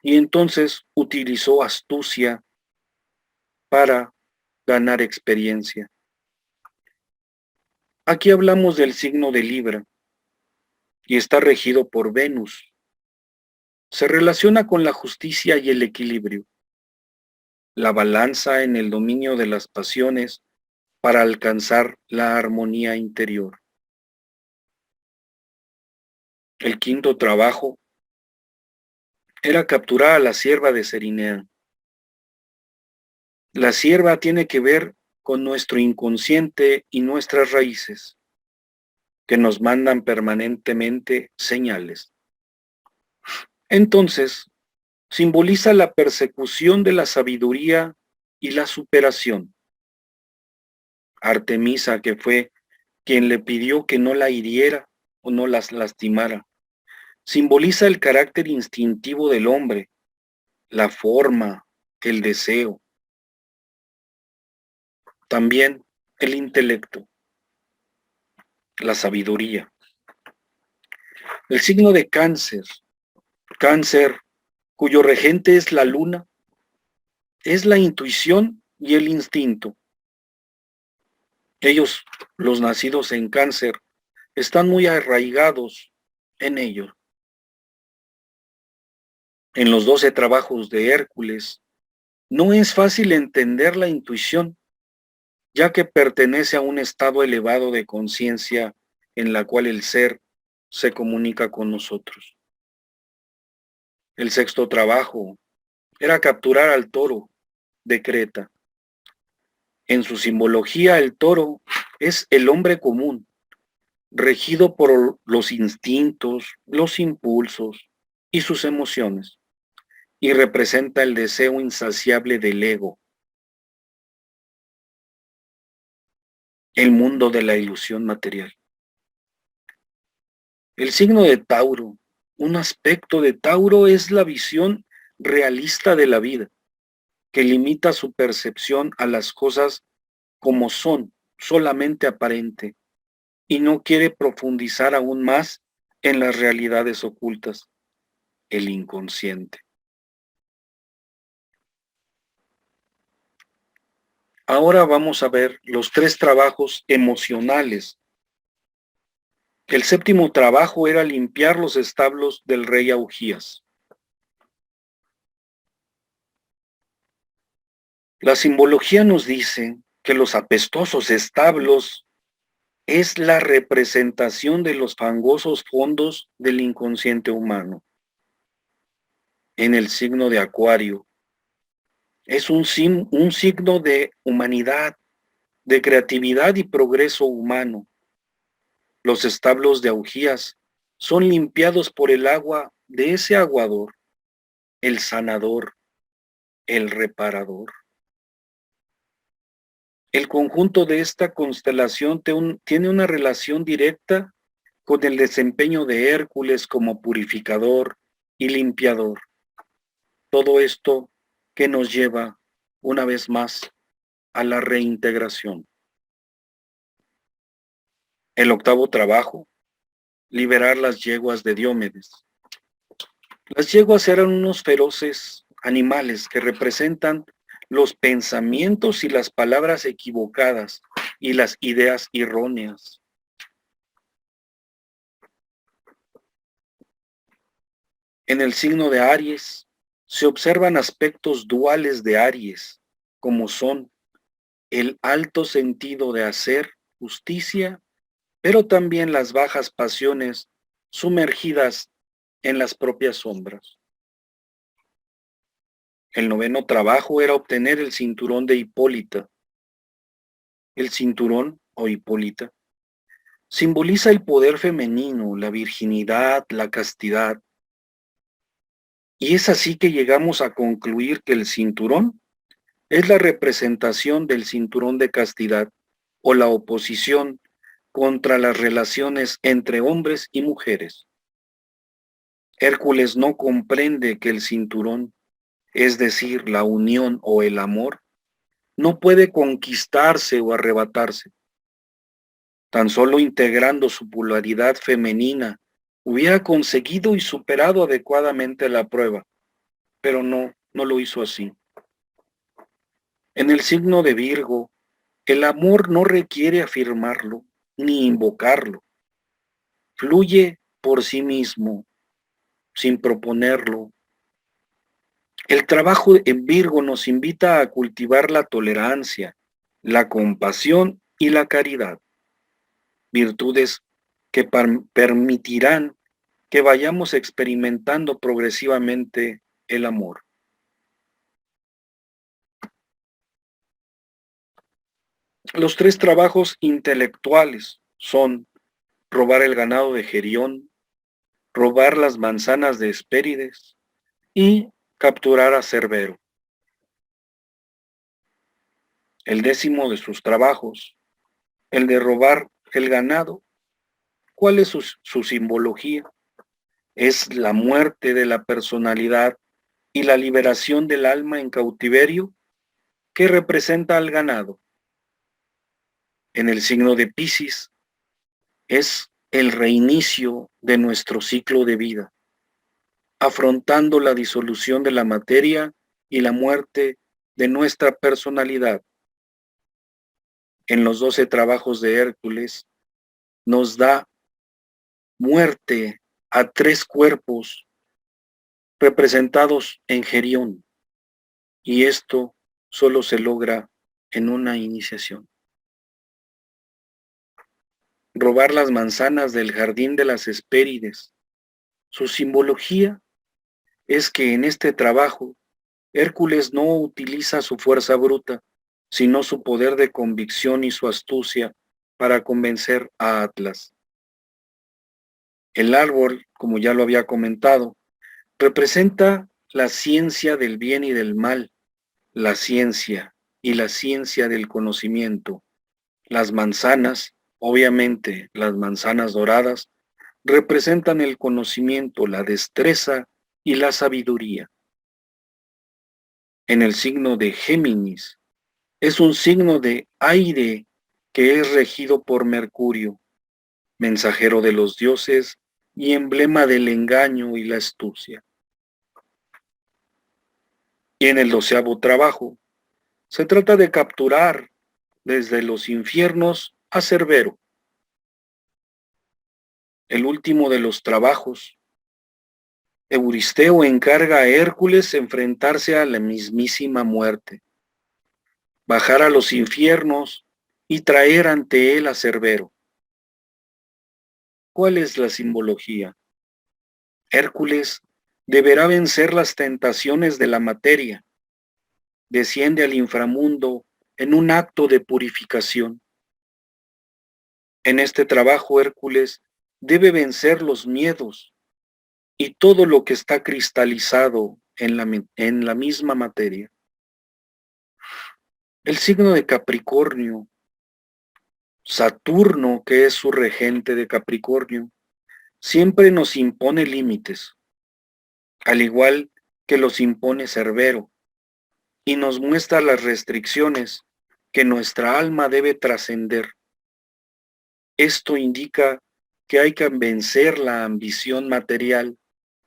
Y entonces utilizó astucia para ganar experiencia. Aquí hablamos del signo de Libra y está regido por Venus. Se relaciona con la justicia y el equilibrio, la balanza en el dominio de las pasiones para alcanzar la armonía interior. El quinto trabajo era capturar a la cierva de Cerinea. La cierva tiene que ver con nuestro inconsciente y nuestras raíces, que nos mandan permanentemente señales. Entonces, simboliza la persecución de la sabiduría y la superación. Artemisa, que fue quien le pidió que no la hiriera o no las lastimara, simboliza el carácter instintivo del hombre, la forma, el deseo, también el intelecto, la sabiduría. El signo de Cáncer, Cáncer, cuyo regente es la luna, es la intuición y el instinto. Ellos, los nacidos en Cáncer, están muy arraigados en ello. En los 12 trabajos de Hércules, no es fácil entender la intuición, ya que pertenece a un estado elevado de conciencia en la cual el ser se comunica con nosotros. El sexto trabajo era capturar al toro de Creta. En su simbología, el toro es el hombre común, regido por los instintos, los impulsos y sus emociones, y representa el deseo insaciable del ego, el mundo de la ilusión material. El signo de Tauro, un aspecto de Tauro es la visión realista de la vida, que limita su percepción a las cosas como son, solamente aparente, y no quiere profundizar aún más en las realidades ocultas, el inconsciente. Ahora vamos a ver los 3 trabajos emocionales. El 7º trabajo era limpiar los establos del rey Augías. La simbología nos dice que los apestosos establos es la representación de los fangosos fondos del inconsciente humano. En el signo de Acuario, es un signo de humanidad, de creatividad y progreso humano. Los establos de Augías son limpiados por el agua de ese aguador, el sanador, el reparador. El conjunto de esta constelación tiene una relación directa con el desempeño de Hércules como purificador y limpiador. Todo esto que nos lleva, una vez más, a la reintegración. El 8º trabajo, liberar las yeguas de Diomedes. Las yeguas eran unos feroces animales que representan los pensamientos y las palabras equivocadas y las ideas erróneas. En el signo de Aries se observan aspectos duales de Aries, como son el alto sentido de hacer justicia, pero también las bajas pasiones sumergidas en las propias sombras. El 9º trabajo era obtener el cinturón de Hipólita. El cinturón o Hipólita simboliza el poder femenino, la virginidad, la castidad. Y es así que llegamos a concluir que el cinturón es la representación del cinturón de castidad o la oposición contra las relaciones entre hombres y mujeres. Hércules no comprende que el cinturón, es decir, la unión o el amor, no puede conquistarse o arrebatarse. Tan solo integrando su polaridad femenina, hubiera conseguido y superado adecuadamente la prueba, pero no lo hizo así. En el signo de Virgo, el amor no requiere afirmarlo ni invocarlo. Fluye por sí mismo, sin proponerlo. El trabajo en Virgo nos invita a cultivar la tolerancia, la compasión y la caridad, virtudes que permitirán que vayamos experimentando progresivamente el amor. Los 3 trabajos intelectuales son robar el ganado de Gerión, robar las manzanas de Hespérides y capturar a Cerbero. El 10º de sus trabajos, el de robar el ganado. ¿Cuál es su simbología? Es la muerte de la personalidad y la liberación del alma en cautiverio que representa al ganado. En el signo de Piscis es el reinicio de nuestro ciclo de vida, afrontando la disolución de la materia y la muerte de nuestra personalidad. En los 12 trabajos de Hércules nos da muerte a 3 cuerpos representados en Gerión, y esto solo se logra en una iniciación. Robar las manzanas del jardín de las Hespérides. Su simbología es que en este trabajo Hércules no utiliza su fuerza bruta, sino su poder de convicción y su astucia para convencer a Atlas. El árbol, como ya lo había comentado, representa la ciencia del bien y del mal, la ciencia y la ciencia del conocimiento. Las manzanas, obviamente las manzanas doradas, representan el conocimiento, la destreza y la sabiduría. En el signo de Géminis, es un signo de aire que es regido por Mercurio, mensajero de los dioses y emblema del engaño y la astucia. Y en el 12º trabajo, se trata de capturar desde los infiernos a Cerbero. El último de los trabajos, Euristeo encarga a Hércules enfrentarse a la mismísima muerte, bajar a los infiernos y traer ante él a Cerbero. ¿Cuál es la simbología? Hércules deberá vencer las tentaciones de la materia, desciende al inframundo en un acto de purificación. En este trabajo Hércules debe vencer los miedos y todo lo que está cristalizado en la misma materia. El signo de Capricornio, Saturno, que es su regente de Capricornio, siempre nos impone límites, al igual que los impone Cerbero, y nos muestra las restricciones que nuestra alma debe trascender. Esto indica que hay que vencer la ambición material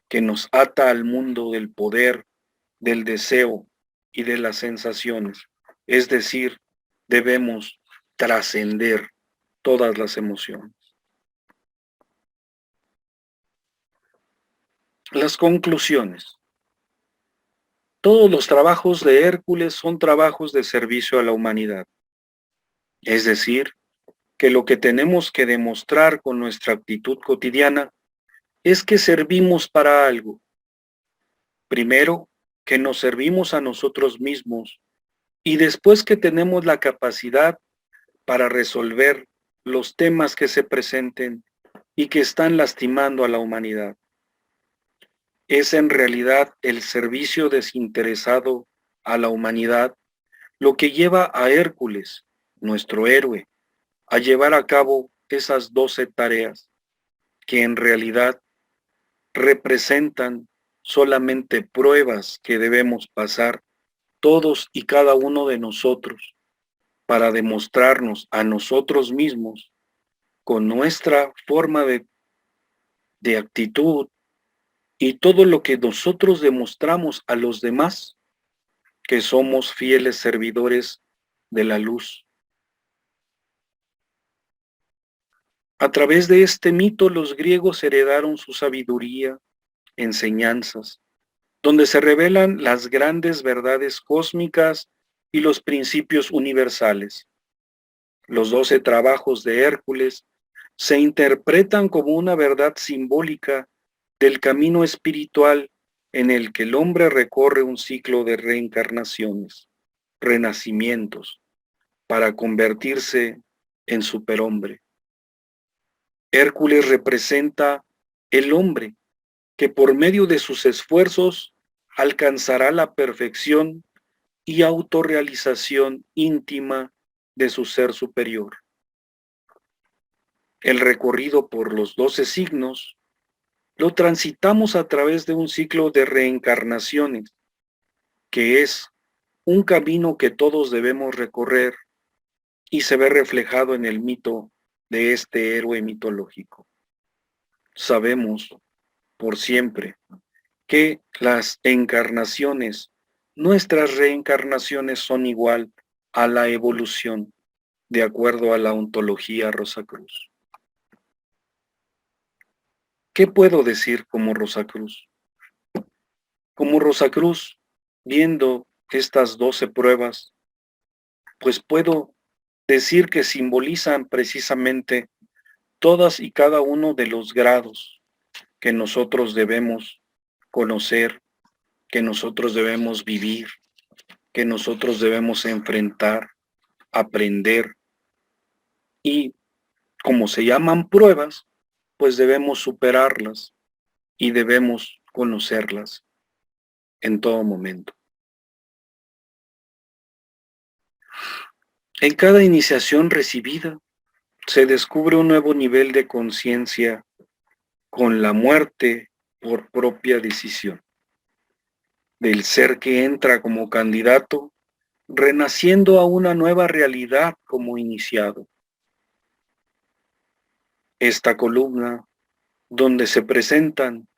que nos ata al mundo del poder, del deseo y de las sensaciones. Es decir, debemos trascender todas las emociones. Las conclusiones. Todos los trabajos de Hércules son trabajos de servicio a la humanidad. Es decir, que lo que tenemos que demostrar con nuestra actitud cotidiana es que servimos para algo. Primero, que nos servimos a nosotros mismos y después que tenemos la capacidad para resolver los temas que se presenten y que están lastimando a la humanidad. Es en realidad el servicio desinteresado a la humanidad lo que lleva a Hércules, nuestro héroe, a llevar a cabo esas 12 tareas que en realidad representan solamente pruebas que debemos pasar todos y cada uno de nosotros para demostrarnos a nosotros mismos con nuestra forma de actitud y todo lo que nosotros demostramos a los demás, que somos fieles servidores de la luz. A través de este mito los griegos heredaron su sabiduría, enseñanzas, donde se revelan las grandes verdades cósmicas y los principios universales. Los 12 trabajos de Hércules se interpretan como una verdad simbólica del camino espiritual en el que el hombre recorre un ciclo de reencarnaciones, renacimientos, para convertirse en superhombre. Hércules representa el hombre que por medio de sus esfuerzos alcanzará la perfección y autorrealización íntima de su ser superior. El recorrido por los 12 signos lo transitamos a través de un ciclo de reencarnaciones, que es un camino que todos debemos recorrer y se ve reflejado en el mito de este héroe mitológico. Sabemos por siempre que las encarnaciones, nuestras reencarnaciones son igual a la evolución, de acuerdo a la ontología Rosacruz. ¿Qué puedo decir como Rosacruz? Como Rosacruz, viendo estas 12 pruebas, pues puedo decir que simbolizan precisamente todas y cada uno de los grados que nosotros debemos conocer, que nosotros debemos vivir, que nosotros debemos enfrentar, aprender y, como se llaman pruebas, pues debemos superarlas y debemos conocerlas en todo momento. En cada iniciación recibida se descubre un nuevo nivel de conciencia con la muerte por propia decisión del ser que entra como candidato, renaciendo a una nueva realidad como iniciado. Esta columna, donde se presentan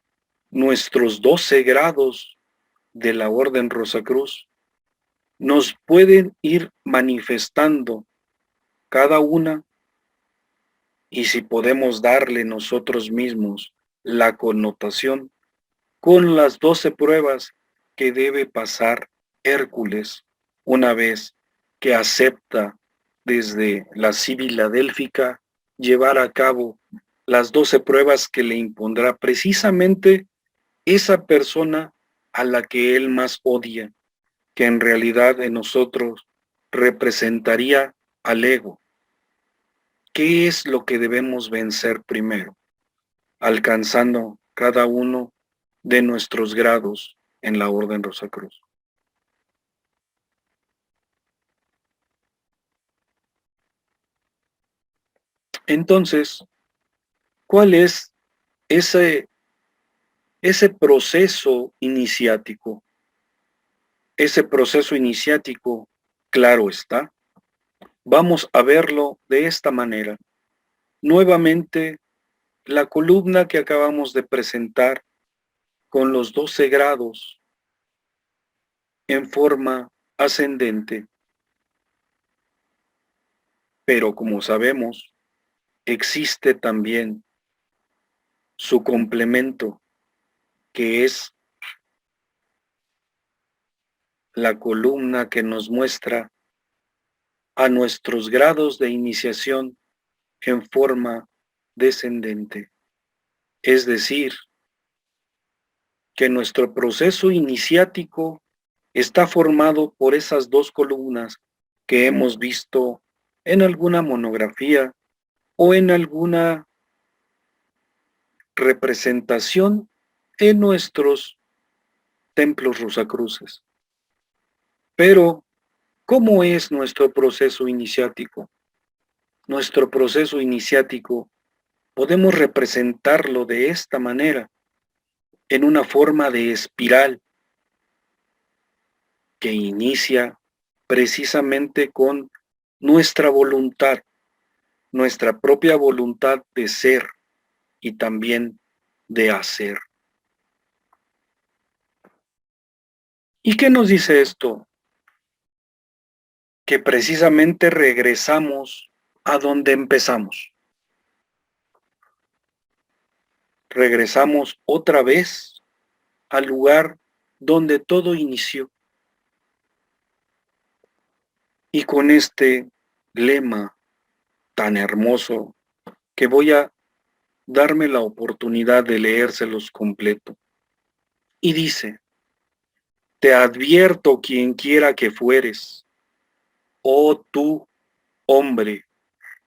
nuestros 12 grados de la Orden Rosacruz, nos pueden ir manifestando cada una, y si podemos darle nosotros mismos la connotación con las 12 pruebas que debe pasar Hércules una vez que acepta desde la Sibila Délfica llevar a cabo las 12 pruebas que le impondrá precisamente esa persona a la que él más odia, que en realidad en nosotros representaría al ego. ¿Qué es lo que debemos vencer primero? Alcanzando cada uno de nuestros grados en la Orden Rosacruz. Entonces, ¿cuál es ese proceso iniciático? Ese proceso iniciático, claro está, vamos a verlo de esta manera. Nuevamente, la columna que acabamos de presentar con los 12 grados en forma ascendente. Pero como sabemos, existe también su complemento, que es la columna que nos muestra a nuestros grados de iniciación en forma descendente. Es decir, que nuestro proceso iniciático está formado por esas dos columnas que hemos visto en alguna monografía o en alguna representación en nuestros templos rosacruces. Pero, ¿cómo es nuestro proceso iniciático? Nuestro proceso iniciático podemos representarlo de esta manera, en una forma de espiral que inicia precisamente con nuestra voluntad, nuestra propia voluntad de ser y también de hacer. ¿Y qué nos dice esto? Que precisamente regresamos a donde empezamos. Regresamos otra vez al lugar donde todo inició. Y con este lema tan hermoso que voy a darme la oportunidad de leérselos completo. Y dice: te advierto, quien quiera que fueres, oh tú, hombre,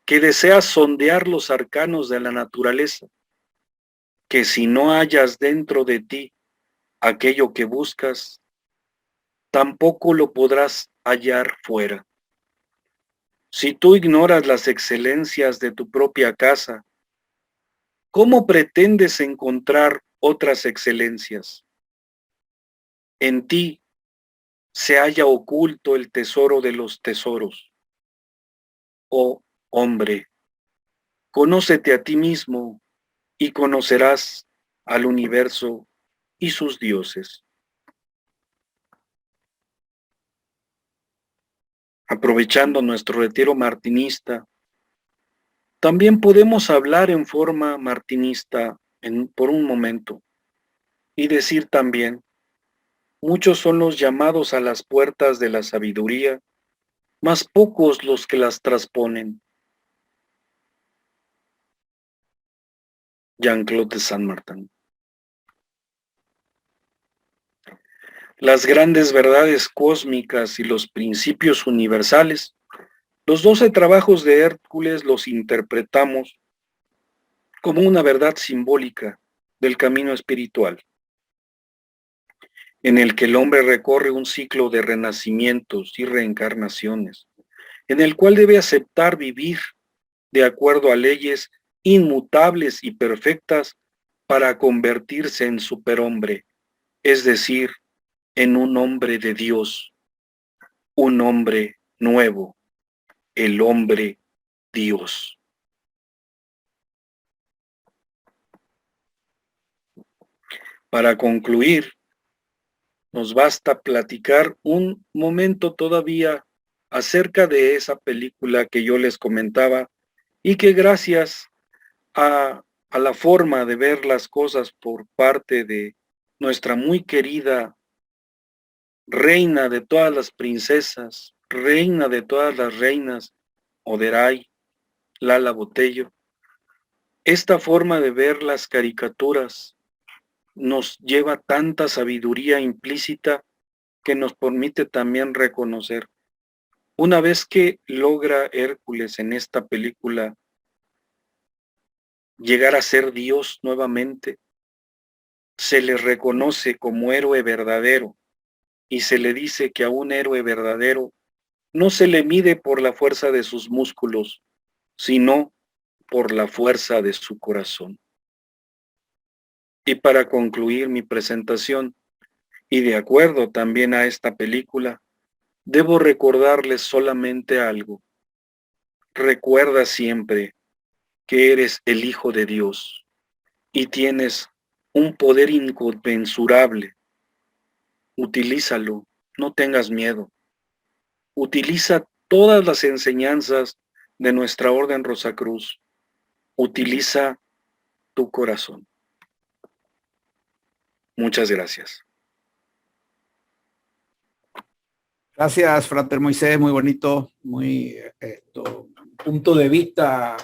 que deseas sondear los arcanos de la naturaleza, que si no hallas dentro de ti aquello que buscas, tampoco lo podrás hallar fuera. Si tú ignoras las excelencias de tu propia casa, ¿cómo pretendes encontrar otras excelencias? En ti se halla oculto el tesoro de los tesoros. Oh hombre, conócete a ti mismo y conocerás al universo y sus dioses. Aprovechando nuestro retiro martinista, también podemos hablar en forma martinista por un momento y decir también: muchos son los llamados a las puertas de la sabiduría, mas pocos los que las trasponen. Jean-Claude de Saint-Martin. las grandes verdades cósmicas y los principios universales, los 12 trabajos de Hércules los interpretamos como una verdad simbólica del camino espiritual, en el que el hombre recorre un ciclo de renacimientos y reencarnaciones, en el cual debe aceptar vivir de acuerdo a leyes inmutables y perfectas para convertirse en superhombre, es decir, en un hombre de Dios, un hombre nuevo, el hombre Dios. Para concluir, nos basta platicar un momento todavía acerca de esa película que yo les comentaba y que gracias a la forma de ver las cosas por parte de nuestra muy querida reina de todas las princesas, reina de todas las reinas, Oberoi, Lala Botello, esta forma de ver las caricaturas nos lleva tanta sabiduría implícita que nos permite también reconocer. Una vez que logra Hércules en esta película llegar a ser Dios nuevamente, se le reconoce como héroe verdadero y se le dice que a un héroe verdadero no se le mide por la fuerza de sus músculos, sino por la fuerza de su corazón. Y para concluir mi presentación, y de acuerdo también a esta película, debo recordarles solamente algo. Recuerda siempre que eres el Hijo de Dios y tienes un poder inconmensurable. Utilízalo, no tengas miedo. Utiliza todas las enseñanzas de nuestra Orden Rosacruz. Utiliza tu corazón. Muchas gracias. Gracias, Frater Moisés, muy bonito, muy punto de vista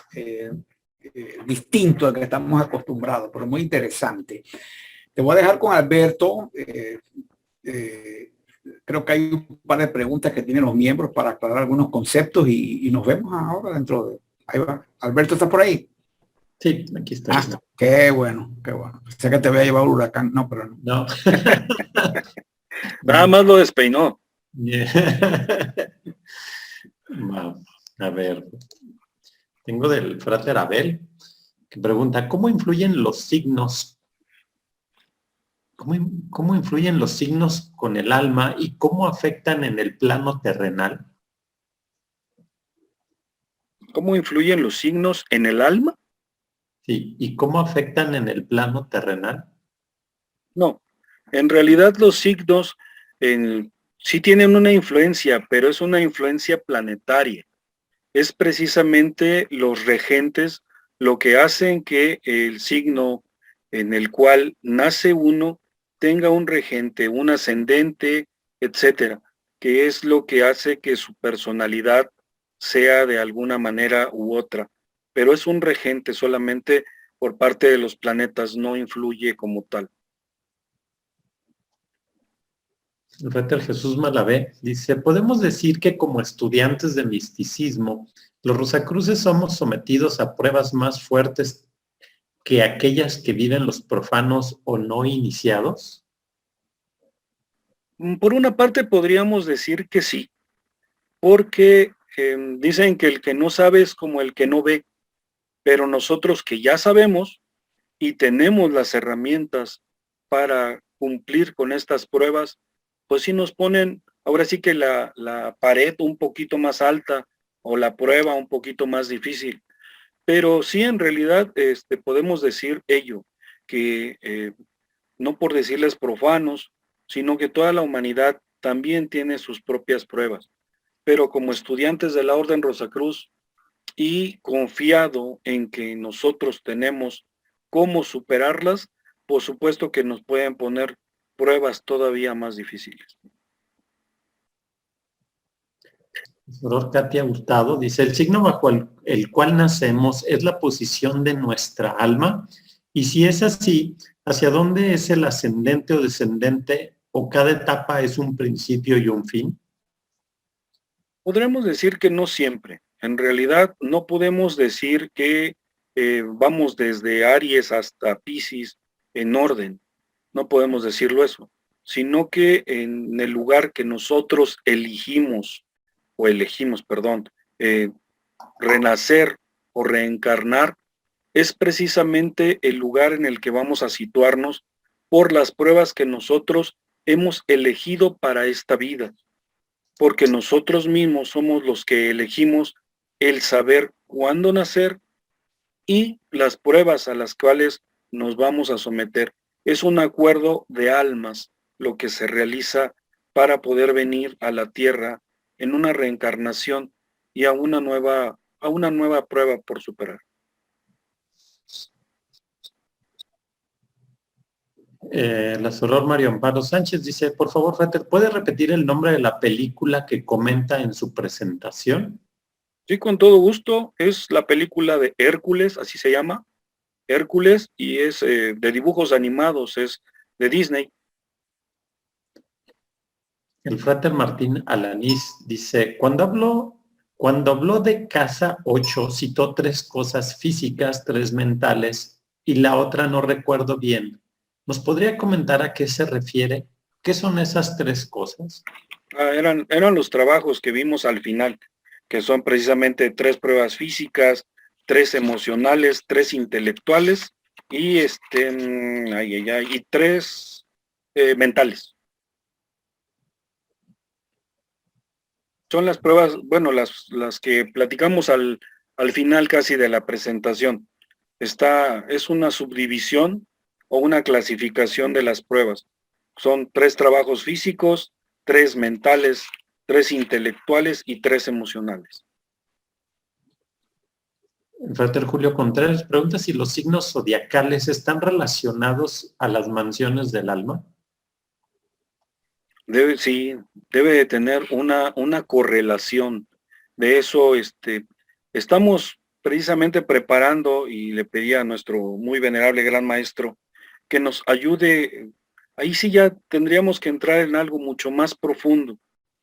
distinto al que estamos acostumbrados, pero muy interesante. Te voy a dejar con Alberto. Creo que hay un par de preguntas que tienen los miembros para aclarar algunos conceptos y nos vemos ahora dentro de... Ahí va. Alberto, ¿estás por ahí? Sí, aquí estoy. Qué bueno, qué bueno. Sé que te había llevado el huracán. No, pero no. No. Nada más lo despeinó. Wow. A ver, tengo del Frater Abel que pregunta, ¿cómo influyen los signos? ¿Cómo influyen los signos con el alma y cómo afectan en el plano terrenal? ¿Cómo influyen los signos en el alma? Sí, ¿y cómo afectan en el plano terrenal? No, en realidad los signos sí tienen una influencia, pero es una influencia planetaria. Es precisamente los regentes lo que hacen que el signo en el cual nace uno tenga un regente, un ascendente, etcétera, que es lo que hace que su personalidad sea de alguna manera u otra. Pero es un regente solamente por parte de los planetas, no influye como tal. El Frater Jesús Malavé dice, ¿podemos decir que como estudiantes de misticismo, los Rosacruces somos sometidos a pruebas más fuertes que aquellas que viven los profanos o no iniciados? Por una parte podríamos decir que sí, porque dicen que el que no sabe es como el que no ve, pero nosotros que ya sabemos y tenemos las herramientas para cumplir con estas pruebas, pues sí nos ponen, ahora sí que la pared un poquito más alta o la prueba un poquito más difícil. Pero sí, en realidad podemos decir ello, que no por decirles profanos, sino que toda la humanidad también tiene sus propias pruebas. Pero como estudiantes de la Orden Rosacruz y confiado en que nosotros tenemos cómo superarlas, por supuesto que nos pueden poner pruebas todavía más difíciles. Profesor Katia Hurtado dice, el signo bajo el cual nacemos es la posición de nuestra alma, y si es así, ¿hacia dónde es el ascendente o descendente o cada etapa es un principio y un fin? Podremos decir que no siempre. En realidad no podemos decir que vamos desde Aries hasta Piscis en orden. No podemos decirlo eso, sino que en el lugar que nosotros elegimos, perdón, renacer o reencarnar, es precisamente el lugar en el que vamos a situarnos por las pruebas que nosotros hemos elegido para esta vida, porque nosotros mismos somos los que elegimos el saber cuándo nacer y las pruebas a las cuales nos vamos a someter. Es un acuerdo de almas lo que se realiza para poder venir a la tierra en una reencarnación y a una nueva prueba por superar. La Soror Mario Amparo Sánchez dice, por favor, Frater, ¿puede repetir el nombre de la película que comenta en su presentación? Sí, con todo gusto. Es la película de Hércules, así se llama, Hércules, y es de dibujos animados, es de Disney. El Frater Martín Alanís dice, cuando habló de casa 8, citó 3 cosas físicas, 3 mentales, y la otra no recuerdo bien. ¿Nos podría comentar a qué se refiere? ¿Qué son esas 3 cosas? Eran los trabajos que vimos al final, que son precisamente 3 pruebas físicas, 3 emocionales, 3 intelectuales y y 3 mentales. Son las pruebas, bueno, las que platicamos al final casi de la presentación. Es una subdivisión o una clasificación de las pruebas. Son 3 trabajos físicos, 3 mentales, 3 intelectuales y 3 emocionales. El Frater Julio Contreras pregunta si los signos zodiacales están relacionados a las mansiones del alma. Sí, debe de tener una correlación. De eso, estamos precisamente preparando y le pedí a nuestro muy venerable gran maestro que nos ayude. Ahí sí ya tendríamos que entrar en algo mucho más profundo,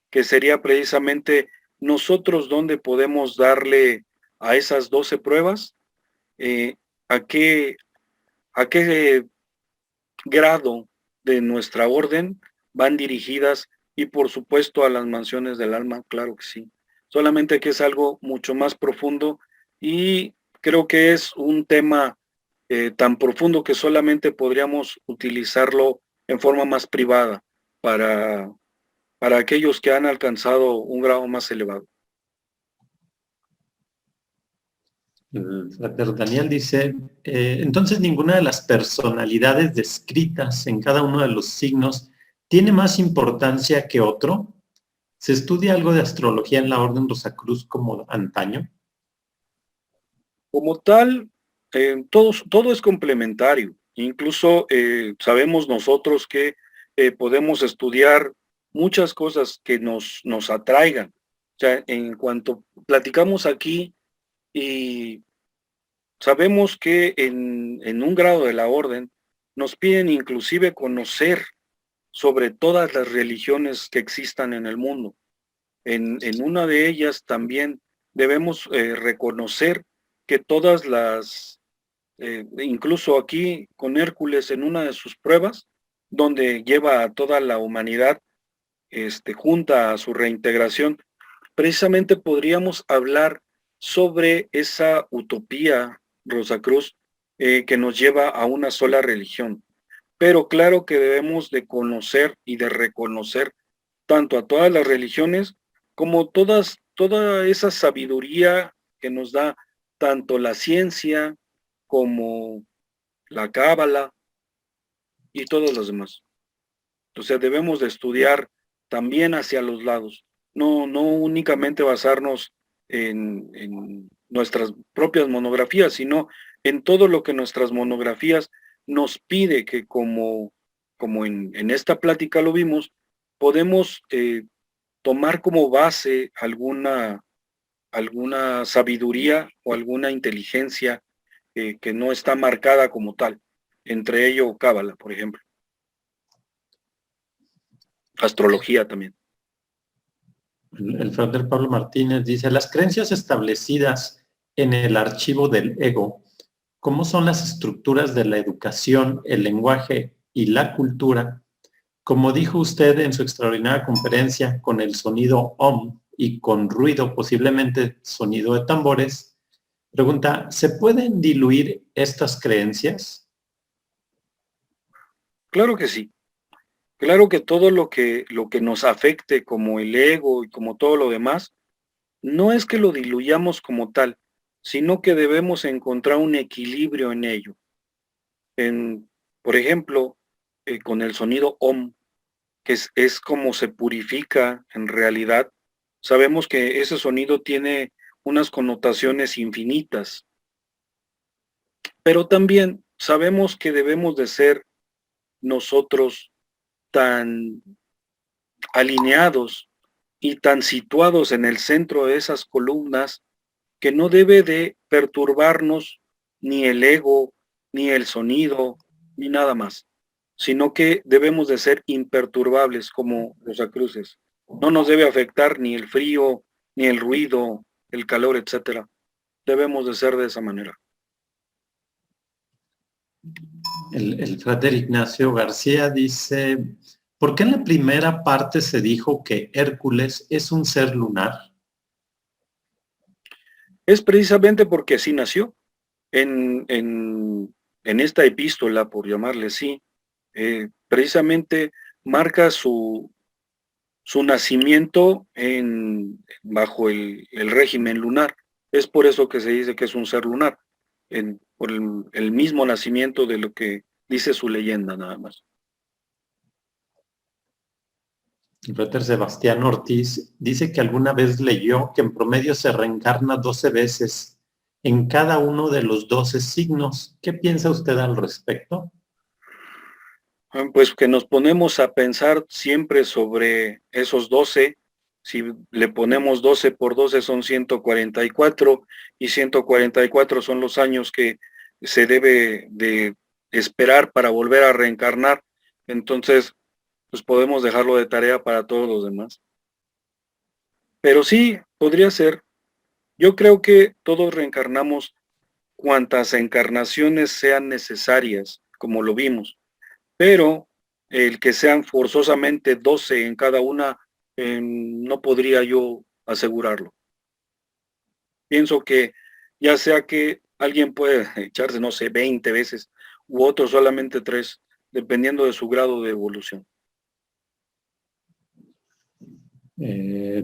que sería precisamente nosotros dónde podemos darle a esas 12 pruebas, eh, a qué grado de nuestra orden van dirigidas y por supuesto a las mansiones del alma, claro que sí. Solamente que es algo mucho más profundo y creo que es un tema tan profundo que solamente podríamos utilizarlo en forma más privada para, para aquellos que han alcanzado un grado más elevado. El Frater Daniel dice, entonces ninguna de las personalidades descritas en cada uno de los signos tiene más importancia que otro. ¿Se estudia algo de astrología en la Orden Rosacruz como antaño? Como tal, todo es complementario. Incluso sabemos nosotros que podemos estudiar muchas cosas que nos atraigan. O sea, en cuanto platicamos aquí y sabemos que en un grado de la orden nos piden inclusive conocer sobre todas las religiones que existan en el mundo. En una de ellas también debemos reconocer que todas incluso aquí con Hércules en una de sus pruebas, donde lleva a toda la humanidad junta a su reintegración, precisamente podríamos hablar sobre esa utopía, Rosacruz, que nos lleva a una sola religión. Pero claro que debemos de conocer y de reconocer tanto a todas las religiones como toda esa sabiduría que nos da tanto la ciencia como la cábala y todos los demás. O sea, debemos de estudiar también hacia los lados, no únicamente basarnos en nuestras propias monografías, sino en todo lo que nuestras monografías nos pide que como en esta plática lo vimos, podemos tomar como base alguna sabiduría o alguna inteligencia que no está marcada como tal, entre ello cábala, por ejemplo. astrología también. El frater Pablo Martínez dice, las creencias establecidas en el archivo del ego, ¿cómo son las estructuras de la educación, el lenguaje y la cultura? Como dijo usted en su extraordinaria conferencia con el sonido OM y con ruido, posiblemente sonido de tambores, pregunta, ¿se pueden diluir estas creencias? Claro que sí. Claro que todo lo que nos afecte como el ego y como todo lo demás, no es que lo diluyamos como tal, sino que debemos encontrar un equilibrio en ello. Por ejemplo, con el sonido OM, que es como se purifica en realidad, sabemos que ese sonido tiene unas connotaciones infinitas, pero también sabemos que debemos de ser nosotros tan alineados y tan situados en el centro de esas columnas que no debe de perturbarnos ni el ego, ni el sonido, ni nada más, sino que debemos de ser imperturbables como los acruces. No nos debe afectar ni el frío, ni el ruido, el calor, etcétera. Debemos de ser de esa manera. El frater Ignacio García dice, ¿por qué en la primera parte se dijo que Hércules es un ser lunar? Es precisamente porque así nació. En esta epístola, por llamarle así, precisamente marca su nacimiento bajo el régimen lunar. Es por eso que se dice que es un ser lunar, por el mismo nacimiento de lo que dice su leyenda nada más. El frater Sebastián Ortiz dice que alguna vez leyó que en promedio se reencarna 12 veces en cada uno de los 12 signos. ¿Qué piensa usted al respecto? Pues que nos ponemos a pensar siempre sobre esos 12. Si le ponemos 12 por 12 son 144 y 144 son los años que se debe de esperar para volver a reencarnar. Entonces, pues podemos dejarlo de tarea para todos los demás. Pero sí, podría ser. Yo creo que todos reencarnamos cuantas encarnaciones sean necesarias, como lo vimos. Pero el que sean forzosamente 12 en cada una, no podría yo asegurarlo. Pienso que ya sea que alguien puede echarse, no sé, 20 veces, u otro solamente 3, dependiendo de su grado de evolución.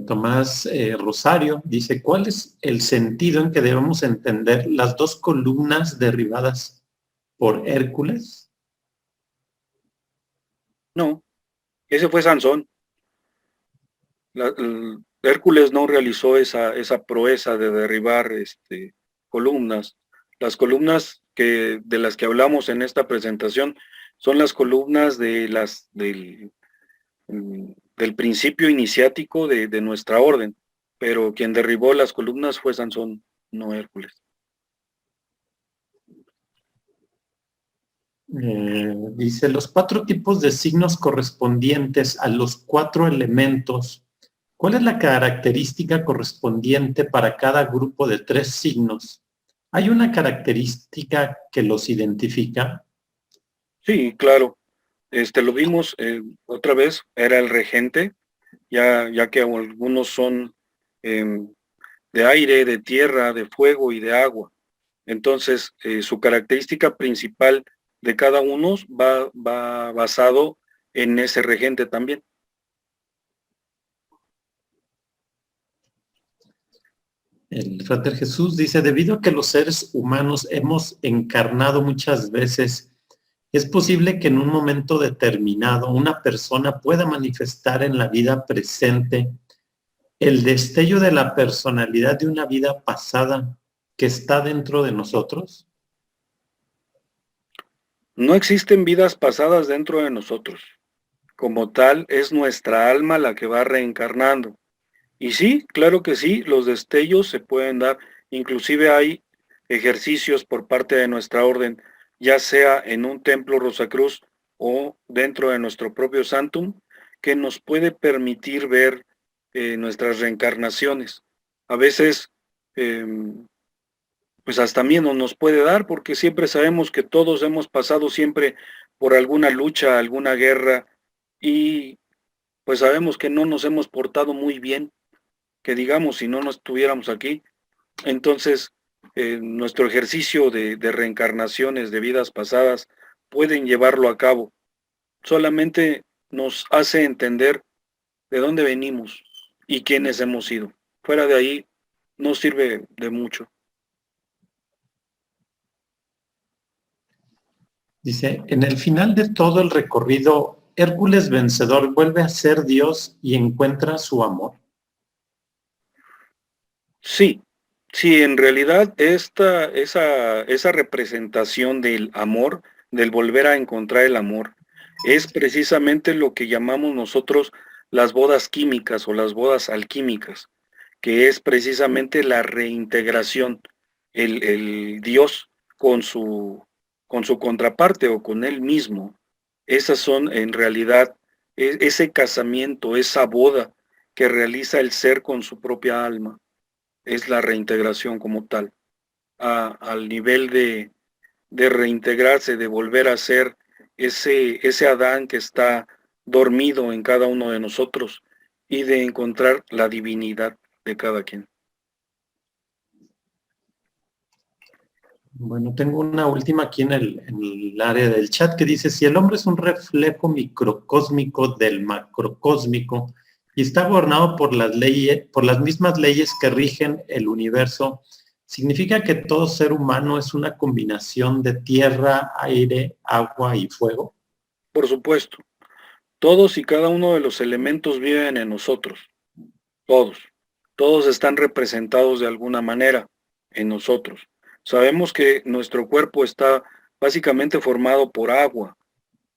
Tomás Rosario dice, ¿cuál es el sentido en que debemos entender las dos columnas derribadas por Hércules? No, ese fue Sansón. Hércules no realizó esa proeza de derribar columnas. Las columnas de las que hablamos en esta presentación son las columnas del principio iniciático de nuestra orden, pero quien derribó las columnas fue Sansón, no Hércules. Dice, los 4 tipos de signos correspondientes a los 4 elementos, ¿cuál es la característica correspondiente para cada grupo de 3 signos? ¿Hay una característica que los identifica? Sí, claro. Lo vimos otra vez, era el regente, ya que algunos son de aire, de tierra, de fuego y de agua. Entonces, su característica principal de cada uno va basado en ese regente también. El frater Jesús dice, debido a que los seres humanos hemos encarnado muchas veces, ¿es posible que en un momento determinado una persona pueda manifestar en la vida presente el destello de la personalidad de una vida pasada que está dentro de nosotros? No existen vidas pasadas dentro de nosotros. Como tal, es nuestra alma la que va reencarnando. Y sí, claro que sí, los destellos se pueden dar. Inclusive hay ejercicios por parte de nuestra orden, ya sea en un templo Rosacruz o dentro de nuestro propio Santum, que nos puede permitir ver nuestras reencarnaciones. A veces, pues hasta miedo nos puede dar, porque siempre sabemos que todos hemos pasado siempre por alguna lucha, alguna guerra, y pues sabemos que no nos hemos portado muy bien, que digamos, si no nos estuviéramos aquí. Entonces, nuestro ejercicio de reencarnaciones, de vidas pasadas, pueden llevarlo a cabo. Solamente nos hace entender de dónde venimos y quiénes hemos sido. Fuera de ahí, no sirve de mucho. Dice, en el final de todo el recorrido, Hércules vencedor vuelve a ser Dios y encuentra su amor. Sí, sí, en realidad esa representación del amor, del volver a encontrar el amor, es precisamente lo que llamamos nosotros las bodas químicas o las bodas alquímicas, que es precisamente la reintegración, el Dios con su contraparte o con él mismo. Esas son en realidad ese casamiento, esa boda que realiza el ser con su propia alma. Es la reintegración como tal, al nivel de reintegrarse, de volver a ser ese Adán que está dormido en cada uno de nosotros y de encontrar la divinidad de cada quien. Bueno, tengo una última aquí en el área del chat que dice, si el hombre es un reflejo microcósmico del macrocósmico y está gobernado por las mismas leyes que rigen el universo, ¿significa que todo ser humano es una combinación de tierra, aire, agua y fuego? Por supuesto, todos y cada uno de los elementos viven en nosotros, todos están representados de alguna manera en nosotros. Sabemos que nuestro cuerpo está básicamente formado por agua,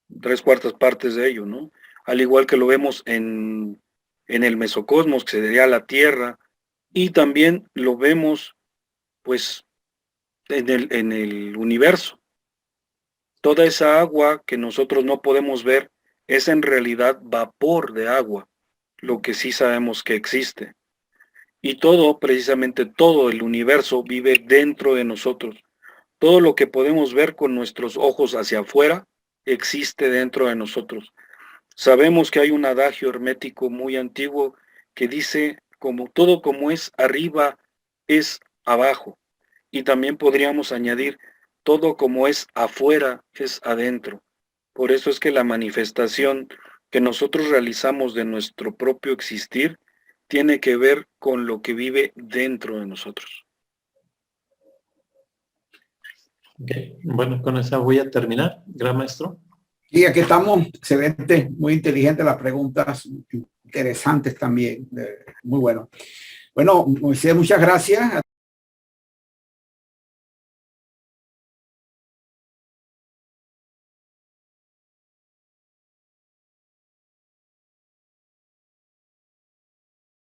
3/4 partes de ello, ¿no? Al igual que lo vemos en el mesocosmos, que sería la Tierra, y también lo vemos, pues, en el universo. Toda esa agua que nosotros no podemos ver es en realidad vapor de agua, lo que sí sabemos que existe. Y todo, precisamente todo el universo vive dentro de nosotros. Todo lo que podemos ver con nuestros ojos hacia afuera existe dentro de nosotros. Sabemos que hay un adagio hermético muy antiguo que dice, como todo como es arriba, es abajo. Y también podríamos añadir, todo como es afuera, es adentro. Por eso es que la manifestación que nosotros realizamos de nuestro propio existir tiene que ver con lo que vive dentro de nosotros. Okay. Bueno, con esa voy a terminar. Gran maestro. Y aquí estamos, excelente, muy inteligente las preguntas, interesantes también, muy bueno. Bueno, Moisés, muchas gracias.